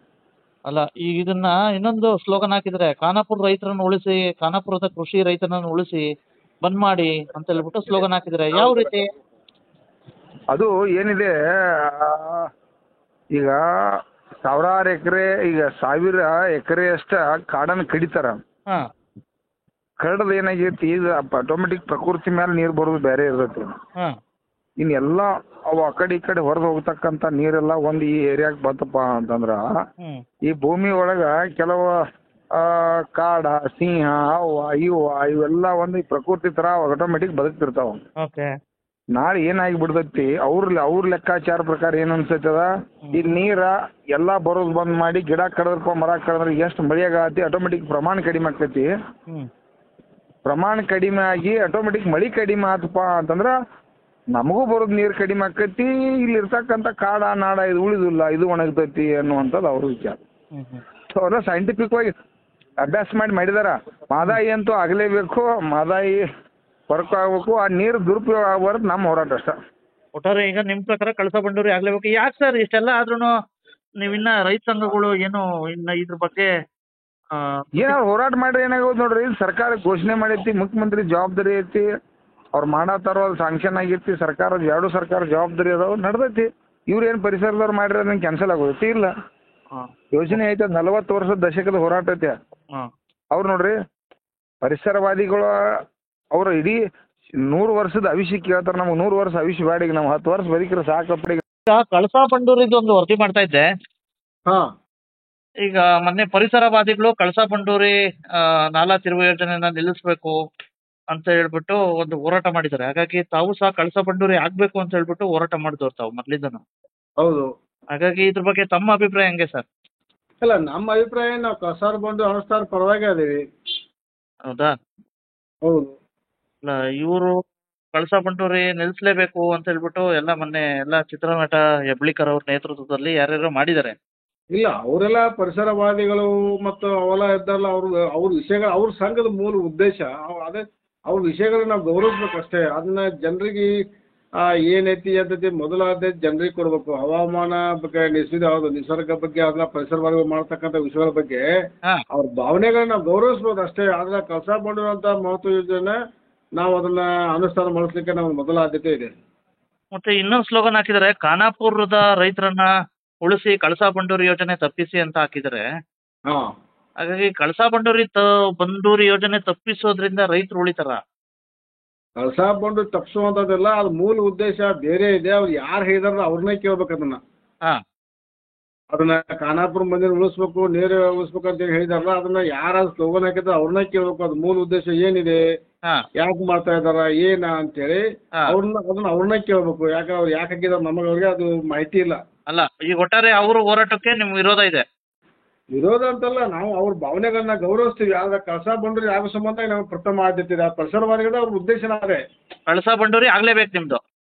ಅಲ್ಲ, ಈಗ ಇದನ್ನ ಇನ್ನೊಂದು ಸ್ಲೋಗನ್ ಹಾಕಿದ್ರೆ, ಖಾನಾಪುರ ರೈತರನ್ನು ಉಳಿಸಿ, ಖಾನಾಪುರದ ಕೃಷಿ ರೈತರನ್ನು ಉಳಿಸಿ ಬಂದ್ ಮಾಡಿ ಅಂತ ಹೇಳ್ಬಿಟ್ಟು ಸ್ಲೋಗನ್ ಹಾಕಿದ್ರೆ ಯಾವ ರೀತಿ? ಅದು ಏನಿದೆ ಈಗ ಸಾವಿರಾರು ಎಕರೆ ಈಗ 1000 ಎಕರೆ ಅಷ್ಟ ಕಾಡನ್ನು ಕಡಿತಾರ. ಕಡ್ದು ಏನಾಗೈತಿ ಈಗ ಆಟೋಮೆಟಿಕ್ ಪ್ರಕೃತಿ ಮೇಲೆ ನೀರು ಬರೋದು ಬೇರೆ ಇರ್ತೈತಿ. ಇನ್ನೆಲ್ಲ ಅವು ಆ ಕಡೆ ಈ ಕಡೆ ಹೊರದು ಹೋಗ್ತಕ್ಕಂಥ ನೀರೆಲ್ಲ ಒಂದು ಈ ಏರಿಯಾಗ ಬಂತಪ್ಪ ಅಂತಂದ್ರ ಈ ಭೂಮಿ ಒಳಗ ಕೆಲವು ಕಾಡ, ಸಿಂಹ, ಇವೆಲ್ಲ ಒಂದು ಈ ಪ್ರಕೃತಿ ತರ ಆಟೋಮೆಟಿಕ್ ಬದುಕ್ತಿರ್ತಾವ. ನಾಳೆ ಏನಾಗಿ ಬಿಡ್ತೈತಿ ಅವ್ರ ಲೆಕ್ಕಾಚಾರ ಪ್ರಕಾರ ಏನ್ ಅನ್ಸೈತದ, ಈ ನೀರ ಎಲ್ಲಾ ಬರೋದು ಬಂದ್ ಮಾಡಿ ಗಿಡ ಕಡದ್ರಪ್ಪ ಮರ ಕಡದ್ರ ಎಷ್ಟು ಮಳೆಯಾಗತಿ ಆಟೋಮೆಟಿಕ್ ಪ್ರಮಾಣ ಕಡಿಮೆ ಆಗ್ತೈತಿ. ಪ್ರಮಾಣ ಕಡಿಮೆ ಆಗಿ ಆಟೋಮೆಟಿಕ್ ಮಳಿ ಕಡಿಮೆ ಆತಪ್ಪ ಅಂತಂದ್ರ ನಮಗೂ ಬರೋದು ನೀರು ಕಡಿಮೆ ಆಕೈತಿ. ಇಲ್ಲಿ ಇರ್ತಕ್ಕಂಥ ಕಾಡ ನಾಡ ಇದು ಉಳಿದಿಲ್ಲ, ಇದು ಒಣಗ್ತೈತಿ ಅನ್ನುವಂಥದ್ದು ಅವ್ರ ವಿಚಾರ. ಸೊ ಅವ್ರ ಸೈಂಟಿಫಿಕ್ ಆಗಿ ಅಭ್ಯಾಸ ಮಾಡಿದಾರ. ಮಾದಾಯಿ ಅಂತೂ ಆಗಲೇಬೇಕು, ಮಾದಾಯಿ ವರ್ಕ್ ಆಗ್ಬೇಕು, ಆ ನೀರು ದುರುಪಯೋಗ ಆಗಬಾರ್ದು ನಮ್ಮ ಹೋರಾಟ ಅಷ್ಟ. ಒಟ್ಟಾರೆ ಈಗ ನಿಮ್ ಪ್ರಕಾರ ಕಳಸಾ ಬಂಡೂರಿ ಆಗ್ಲೇಬೇಕು. ಯಾಕೆ ಸರ್ ಇಷ್ಟೆಲ್ಲ ಆದ್ರೂ ನೀವಿನ್ನ ರೈತ ಸಂಘಗಳು ಏನು ಇನ್ನ ಇದ್ರ ಬಗ್ಗೆ ಏನಾದ್ರು ಹೋರಾಟ ಮಾಡ್ರಿ ಏನಾಗೋದು ನೋಡ್ರಿ. ಸರ್ಕಾರ ಘೋಷಣೆ ಮಾಡೈತಿ, ಮುಖ್ಯಮಂತ್ರಿ ಜವಾಬ್ದಾರಿ ಐತಿ, ಅವ್ರು ಮಾಡತ್ತಾರೋ ಅದು ಸಾಂಕ್ಷನ್ ಆಗಿರ್ತಿ, ಸರ್ಕಾರದ ಎರಡು ಸರ್ಕಾರ ಜವಾಬ್ದಾರಿ ಅದಾವ, ನಡ್ದೈತಿ. ಇವ್ರು ಏನು ಪರಿಸರದವ್ರು ಮಾಡಿದ್ರೆ ಅದನ್ನ ಕ್ಯಾನ್ಸಲ್ ಆಗೋದೈತಿ ಇಲ್ಲ. ಯೋಜನೆ ಐತೆ, 40 ವರ್ಷದ ದಶಕದ ಹೋರಾಟ ಐತೆ. ಅವ್ರು ನೋಡ್ರಿ ಪರಿಸರವಾದಿಗಳು ಅವ್ರು ಇಡೀ 100 ವರ್ಷದ ಆಯುಷ್ಯ ಕೇಳ್ತಾರೆ. ನಮ್ಗೆ 100 ವರ್ಷ ಆಯುಷ್ಯ ಬಾಡಿಗೆ, ನಾವು 10 ವರ್ಷ ಬದುಕಿದ್ರೆ ಸಾಕಪ್ಪಡಿಗೆ. ಕಳಸಾ ಬಂಡೂರಿದು ಒಂದು ವರದಿ ಮಾಡ್ತಾ ಇದ್ದೆ. ಈಗ ಮೊನ್ನೆ ಪರಿಸರವಾದಿಗಳು ಕಳಸಾ ಬಂಡೂರಿ ನಾಲಾ ತಿರುವು ಯೋಜನೆಯನ್ನ ನಿಲ್ಲಿಸಬೇಕು ಅಂತ ಹೇಳ್ಬಿಟ್ಟು ಒಂದು ಹೋರಾಟ ಮಾಡಿದ್ದಾರೆ. ಹಾಗಾಗಿ ತಾವು ಸಹ ಕಳಸಾ ಬಂಡೂರಿ ಆಗ್ಬೇಕು ಅಂತ ಹೇಳ್ಬಿಟ್ಟು ಹೋರಾಟ ಮಾಡಿದವ್ರು ತಾವು ಮೊದ್ಲಿಂದನು. ಹೌದು. ಹಾಗಾಗಿ ಇದ್ರ ಬಗ್ಗೆ ತಮ್ಮ ಅಭಿಪ್ರಾಯ ಹೆಂಗೆ ಸರ್? ಅಲ್ಲ, ನಮ್ಮ ಅಭಿಪ್ರಾಯ ನಾವು ಕಳಸಾ ಬಂಡೂರಿ ಅನುಷ್ಠಾನ ಪರವಾಗಿ ಅದೀವಿ. ಹೌದಾ? ಹೌದು. ಇಲ್ಲ, ಇವರು ಕಳಸಾ ಬಂಡೂರಿ ನಿಲ್ಲಿಸಲೇಬೇಕು ಅಂತ ಹೇಳ್ಬಿಟ್ಟು ಎಲ್ಲ ಮೊನ್ನೆ ಎಲ್ಲ ಚಿತ್ರನಟ ಹೆಬ್ಳಿಕರ್ ಅವ್ರ ನೇತೃತ್ವದಲ್ಲಿ ಯಾರ್ಯಾರೋ ಮಾಡಿದ್ದಾರೆ. ಇಲ್ಲ, ಅವರೆಲ್ಲ ಪರಿಸರವಾದಿಗಳು ಮತ್ತು ಅವೆಲ್ಲ ಇದ್ದಾರಲ್ಲ, ಅವ್ರ ವಿಷಯಗಳು, ಅವ್ರ ಸಂಘದ ಮೂಲ ಉದ್ದೇಶ ಅದೇ, ಅವ್ರ ವಿಷಯಗಳನ್ನ ನಾವು ಗೌರವಿಸ್ಬೇಕಷ್ಟೇ. ಅದನ್ನ ಜನರಿಗೆ ಏನೈತಿ ಅಂತೈತಿ ಮೊದಲ ಆದ್ಯತೆ ಜನರಿಗೆ ಕೊಡ್ಬೇಕು. ಹವಾಮಾನ ಬಗ್ಗೆ, ನಿಸರ್ಗ ಬಗ್ಗೆ, ಅದನ್ನ ಪರಿಸರವಾದಿಗಳು ಮಾಡ್ತಕ್ಕಂಥ ವಿಷಯಗಳ ಬಗ್ಗೆ ಅವ್ರ ಭಾವನೆಗಳನ್ನ ನಾವು ಗೌರವಿಸ್ಬೋದು ಅಷ್ಟೇ. ಆದ್ರೆ ಕಳಸಾ ಬಂಡೂರಿ ಅಂತ ಮಹತ್ವ ಯೋಜನೆ ನಾವು ಅದನ್ನ ಅನುಷ್ಠಾನ ಮಾಡಿಸ್ಲಿಕ್ಕೆ ನಮ್ಮ ಮೊದಲ ಆದ್ಯತೆ ಇದೆ. ಮತ್ತೆ ಇನ್ನೊಂದು ಸ್ಲೋಗನ್ ಹಾಕಿದ್ದಾರೆ, ಖಾನಾಪುರದ ರೈತರನ್ನ ಉಳಿಸಿ ಕಳಸಾ ಬಂಡೂರಿ ಯೋಜನೆ ತಪ್ಪಿಸಿ ಅಂತ ಹಾಕಿದ್ದಾರೆ. ಹಾಗಾಗಿ ಕಳಸಾ ಬಂಡೂರಿ ಯೋಜನೆ ತಪ್ಪಿಸೋದ್ರಿಂದ ರೈತರು ಉಳಿತಾರ? ಕಳಸಾ ಬಂಡೂರಿ ತಪ್ಪಿಸುವಂತದ್ದೆಲ್ಲ ಅದು ಮೂಲ ಉದ್ದೇಶ ಬೇರೆ ಇದೆ. ಅವ್ರು ಯಾರು ಹೇಳಿದಾರ ಅವ್ರನ್ನೇ ಕೇಳ್ಬೇಕು. ಅದನ್ನ ಖಾನಾಪುರ ಮಂದಿನ ಉಳಿಸ್ಬೇಕು, ನೀರು ಉಳಿಸ್ಬೇಕು ಅಂತ ಹೇಳಿದಾರಲ್ಲ, ಅದನ್ನ ಯಾರ ಸ್ಲೋಗನ್ ಹಾಕಿದ್ರೆ ಅವ್ರನ್ನೇ ಕೇಳ್ಬೇಕು. ಅದು ಮೂಲ ಉದ್ದೇಶ ಏನಿದೆ, ಯಾಕೆ ಮಾಡ್ತಾ ಇದಾರ, ಏನ ಅಂತೇಳಿ ಅವ್ರನ್ನ ಕೇಳ್ಬೇಕು. ಯಾಕೆ ಅವ್ರು ಯಾಕೆ ಹಾಕಿದಾರ ನಮಗವ್ರಿಗೆ ಅದು ಮಾಹಿತಿ ಇಲ್ಲ. ಅಲ್ಲ, ಈಗ ಒಟ್ಟಾರೆ ಅವ್ರ ಹೋರಾಟಕ್ಕೆ ನಿಮ್ ವಿರೋಧ ಇದೆ? ವಿರೋಧ ಅಂತಲ್ಲ, ನಾವು ಅವ್ರ ಭಾವನೆಗಳನ್ನ ಗೌರವಿಸ್ತೀವಿ. ಆದ್ರೆ ಕಳಸಾ ಬಂಡೂರಿ ಆಗೋ ಸಂಬಂಧ ನಾವು ಪ್ರಥಮ ಆದ್ಯತೆ ಇದೆ. ಪರಿಸರವಾದಿಗಳ ಅವ್ರ ಉದ್ದೇಶನ ಅದೇ, ಕಳಸಾ ಬಂಡೂರಿ ಆಗ್ಲೇಬೇಕು ನಿಮ್ದು.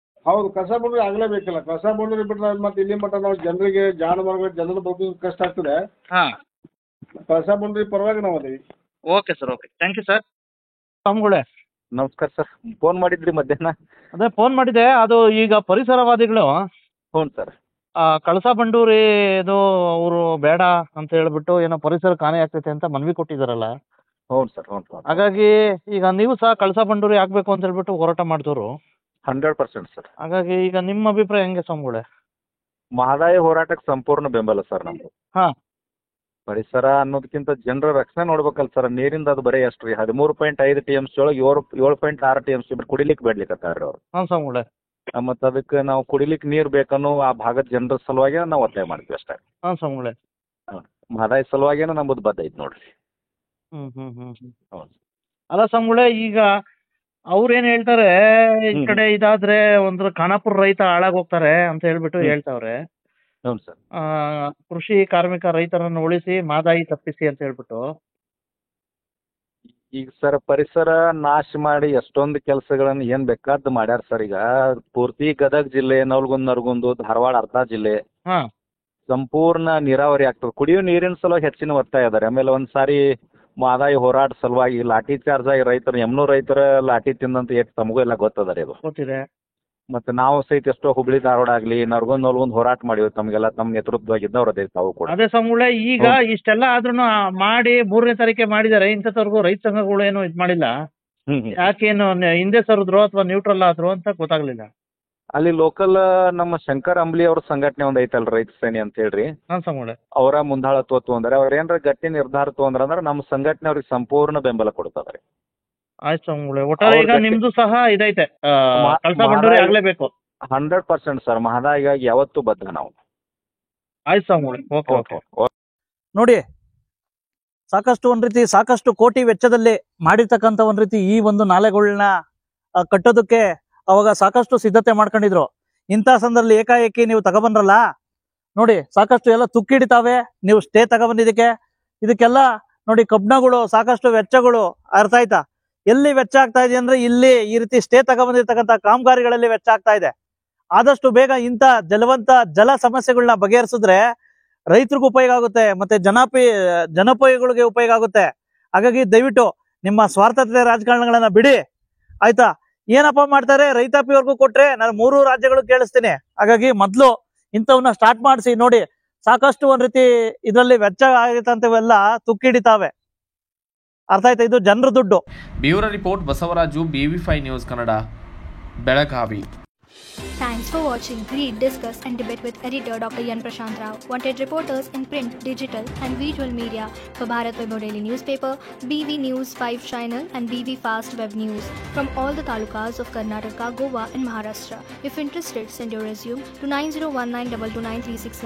ಹೌದು, ಕಳಸಾ ಬಂಡೂರಿ ಆಗ್ಲೇಬೇಕಲ್ಲ. ಕಳಸಾ ಬಂಡೂರಿ ಬಿಟ್ರೆ ಮತ್ತೆ ಇಲ್ಲಿ ಮಟ್ಟ ನಾವು ಜನರಿಗೆ ಜಾನುವಾರುಗಳು ಜನರ ಬಗ್ಗೆ ಕಷ್ಟ ಆಗ್ತದೆ. ಕಳಸಾ ಬಂಡೂರಿ ಪರವಾಗಿ ನಾವು ಅದೀವಿ. Okay sir, okay, thank you sir. ಸ್ವಾಮಿಗಳೇ ನಮಸ್ಕಾರ ಸರ್. ಫೋನ್ ಮಾಡಿದ್ರಿ ಮಧ್ಯಾಹ್ನ? ಅದೇ ಫೋನ್ ಮಾಡಿದೆ. ಅದು ಈಗ ಪರಿಸರವಾದಿಗಳು ಹ್ಞೂ ಸರ್, ಕಳಸಾ ಬಂಡೂರಿ ಇದು ಅವರು ಬೇಡ ಅಂತ ಹೇಳ್ಬಿಟ್ಟು ಏನೋ ಪರಿಸರ ಹಾನಿ ಆಗ್ತೈತೆ ಅಂತ ಮನವಿ ಕೊಟ್ಟಿದ್ದಾರಲ್ಲ. ಹ್ಞೂ ಸರ್, ಹ್ಞೂ. ಹಾಗಾಗಿ ಈಗ ನೀವು ಸಹ ಕಳಸಾ ಬಂಡೂರಿ ಆಗ್ಬೇಕು ಅಂತ ಹೇಳ್ಬಿಟ್ಟು ಹೋರಾಟ ಮಾಡಿದವರು. 100% ಸರ್. ಹಾಗಾಗಿ ಈಗ ನಿಮ್ಮ ಅಭಿಪ್ರಾಯ ಹೆಂಗೆ ಸ್ವಾಮಿಗಳೇ? ಮಹದಾಯಿ ಹೋರಾಟಕ್ಕೆ ಸಂಪೂರ್ಣ ಬೆಂಬಲ ಸರ್ ನಮ್ದು. ಪರಿಸರ ಅನ್ನೋದಕ್ಕಿಂತ ಜನರ ರಕ್ಷಣೆ ನೋಡ್ಬೇಕಲ್ಲ ಸರ್. ನೀರಿಂದ ಅದು ಬರೀ ಎಷ್ಟು ರೀ, 13.5 TMC ಒಳಗೆ 7.6 TMC ಕುಡಿಲಿಕ್ಕೆ ಬೇಡ್ಲಿಕ್ಕತ್ತಾರ್ರಿ ಅವ್ರು. ಸ್ವಾಮಿಗಳೇ, ಮತ್ತು ಅದಕ್ಕೆ ನಾವು ಕುಡಿಲಿಕ್ಕೆ ನೀರು ಬೇಕನ್ನೋ ಆ ಭಾಗದ ಜನರ ಸಲುವಾಗಿ ನಾವು ಒತ್ತಾಯ ಮಾಡ್ತೀವಿ ಅಷ್ಟೇ. ಸ್ವಾಮಿಗಳೇ, ಮಹದಾಯಿ ಸಲುವಾಗಿನ ನಮ್ಮದು ಬದ್ಧ ಐತಿ ನೋಡ್ರಿ. ಹೌದು. ಅಲ್ಲ ಸ್ವಾಮಿಗಳೇ, ಈಗ ಅವ್ರೇನ್ ಹೇಳ್ತಾರೆ, ಈ ಕಡೆ ಇದಾದ್ರೆ ಒಂದ್ರ ಖಾನಾಪುರ ರೈತ ಹಾಳಾಗ್ ಹೋಗ್ತಾರೆ ಅಂತ ಹೇಳ್ಬಿಟ್ಟು ಹೇಳ್ತಾವ್ರೆ. ಹ್ಞೂ ಸರ್. ಕೃಷಿ ಕಾರ್ಮಿಕ ರೈತರನ್ನು ಉಳಿಸಿ ಮಾದಾಯಿ ತಪ್ಪಿಸಿ ಅಂತ ಹೇಳ್ಬಿಟ್ಟು. ಈಗ ಸರ್ ಪರಿಸರ ನಾಶ ಮಾಡಿ ಎಷ್ಟೊಂದು ಕೆಲಸಗಳನ್ನ ಏನ್ ಬೇಕಾದ್ದು ಮಾಡ್ಯಾರ ಸರ್. ಈಗ ಪೂರ್ತಿ ಗದಗ ಜಿಲ್ಲೆ, ನವಲಗುಂದ, ನರಗುಂದ, ಧಾರವಾಡ, ಅರ್ಧ ಜಿಲ್ಲೆ ಸಂಪೂರ್ಣ ನೀರಾವರಿ ಆಗ್ತದೆ. ಕುಡಿಯೋ ನೀರಿನ ಸಲುವಾಗಿ ಹೆಚ್ಚಿನ ಒತ್ತಾಯ ಇದಾರೆ. ಆಮೇಲೆ ಒಂದ್ಸಾರಿ ಮಾದಾಯಿ ಹೋರಾಟ ಸಲುವಾಗಿ ಲಾಠಿ ಚಾರ್ಜ್ ಆಗಿ ರೈತರು, ಎಮ್ನೂರು ರೈತರ ಲಾಠಿ ತಿಂದಂತ ಎಷ್ಟು ತಮಗೂ ಎಲ್ಲ ಗೊತ್ತದ ಇದು. ಮತ್ತೆ ನಾವು ಸಹಿತ ಎಷ್ಟೋ ಹುಬ್ಳಿ ಧಾರವಾಡ ಆಗ್ಲಿ, ನವಲಗುಂದ ಹೋರಾಟ ಮಾಡಿವಿ. ತಮಗೆಲ್ಲ ತಮ್ಮ ನೇತೃತ್ವವಾಗಿದ್ದವ್ರು ಅದೇ ತಾವು ಕೂಡ. ಅದೇ ಸ್ವಾಮಿಗಳೇ, ಈಗ ಇಷ್ಟೆಲ್ಲ ಆದ್ರೂ ಮಾಡಿ 3ನೇ ತಾರೀಕೆ ಮಾಡಿದ್ದಾರೆ. ಇಂಥವ್ರಿಗೂ ರೈತ ಸಂಘಗಳು ಏನು ಇದ್ ಮಾಡಿಲ್ಲ. ಯಾಕೇನು ಹಿಂದೆ ಸರಿದ್ರು ಅಥವಾ ನ್ಯೂಟ್ರಲ್ ಆದ್ರು ಅಂತ ಗೊತ್ತಾಗ್ಲಿಲ್ಲ. ಅಲ್ಲಿ ಲೋಕಲ್ ನಮ್ಮ ಶಂಕರ್ ಅಂಬ್ಲಿ ಅವ್ರ ಸಂಘಟನೆ ಒಂದ್ ಐತಲ್ ರೈತ ಸೇನೆ ಅಂತ ಹೇಳ್ರಿ, ಅವರ ಮುಂದಾಳತ್ವ ತೊಗೊಂಡ್ರೆ ಅವ್ರ ಏನಾರ ಗಟ್ಟಿ ನಿರ್ಧಾರ ತೊಗೊಂಡ್ರ ನಮ್ಮ ಸಂಘಟನೆ ಅವ್ರಿಗೆ ಸಂಪೂರ್ಣ ಬೆಂಬಲ ಕೊಡ್ತದ್ರಿ. ಆಯ್ತು ಸ್ವಾಮಿಗಳೇ, ಒಟ್ಟಾರೆ ಈಗ ನಿಮ್ದು ಸಹ ಇದೈತೆ ಕಳಸಾ ಬಂಡೂರಿ ಆಗ್ಲೇಬೇಕು. 100% ಸರ್, ಮಹದಾಯಿಗಾಗಿ ಯಾವತ್ತೂ ಬದ್ಧ ನಾವು. ಆಯ್ತು ಸ್ವಾಮಿಗಳೇ, ಓಕೆ ಓಕೆ. ನೋಡಿ, ಸಾಕಷ್ಟು ಕೋಟಿ ವೆಚ್ಚದಲ್ಲಿ ಮಾಡಿರ್ತಕ್ಕಂಥ ಒಂದ್ ರೀತಿ ಈ ಒಂದು ನಾಲೆಗಳನ್ನ ಕಟ್ಟೋದಕ್ಕೆ ಅವಾಗ ಸಾಕಷ್ಟು ಸಿದ್ಧತೆ ಮಾಡ್ಕೊಂಡಿದ್ರು. ಇಂಥ ಸಂದರ್ಭದಲ್ಲಿ ಏಕಾಏಕಿ ನೀವು ತಗೊಬಂದ್ರಲ್ಲ ನೋಡಿ, ಸಾಕಷ್ಟು ಎಲ್ಲ ತುಕ್ಕಿಡಿತಾವೆ. ನೀವು ಸ್ಟೇ ತಗೊಬಂದಿದ್ದಕ್ಕೆ ಇದಕ್ಕೆಲ್ಲ ನೋಡಿ ಕಬ್ಣಗಳು, ಸಾಕಷ್ಟು ವೆಚ್ಚಗಳು, ಅರ್ಥ ಆಯ್ತಾ? ಎಲ್ಲಿ ವೆಚ್ಚ ಆಗ್ತಾ ಇದೆ ಅಂದ್ರೆ ಇಲ್ಲಿ ಈ ರೀತಿ ಸ್ಟೇ ತಗೊಬಂದಿರ್ತಕ್ಕಂಥ ಕಾಮಗಾರಿಗಳಲ್ಲಿ ವೆಚ್ಚ ಆಗ್ತಾ ಇದೆ. ಆದಷ್ಟು ಬೇಗ ಇಂಥ ಜಲ ಸಮಸ್ಯೆಗಳನ್ನ ಬಗೆಹರಿಸಿದ್ರೆ ರೈತರಿಗೂ ಉಪಯೋಗ ಆಗುತ್ತೆ, ಮತ್ತೆ ಜನೋಪಯೋಗಿಗಳಿಗೆ ಉಪಯೋಗ ಆಗುತ್ತೆ. ಹಾಗಾಗಿ ದಯವಿಟ್ಟು ನಿಮ್ಮ ಸ್ವಾರ್ಥತೆ ರಾಜಕಾರಣಗಳನ್ನ ಬಿಡಿ, ಆಯ್ತಾ? ಏನಪ್ಪಾ ಮಾಡ್ತಾರೆ, ರೈತಾಪಿಯವ್ರಿಗೂ ಕೊಟ್ರೆ ನಾನು 3 ರಾಜ್ಯಗಳು ಕೇಳಿಸ್ತೀನಿ. ಹಾಗಾಗಿ ಮೊದ್ಲು ಇಂಥವನ್ನ ಸ್ಟಾರ್ಟ್ ಮಾಡಿಸಿ ನೋಡಿ. ಸಾಕಷ್ಟು ಒಂದ್ ರೀತಿ ಇದರಲ್ಲಿ ವೆಚ್ಚ ಆಗಿರ್ತಂತವೆಲ್ಲ ತುಕ್ಕಿಡಿತಾವೆ, ಅರ್ಥ ಆಯ್ತಾ? ಇದು ಜನರ ದುಡ್ಡು. Bureau report, Basavaraju, BV5 news Kannada, Belagavi. Thanks for watching. Read, discuss and debate with editor Dr. Yan Prashant Rao. Wanted reporters in print, digital and visual media for Bharat Vaibhav Daily Newspaper, BV News 5 Channel and BV Fast Web News from all the talukas of Karnataka, Goa and Maharashtra. If interested, send your resume to 9019229369.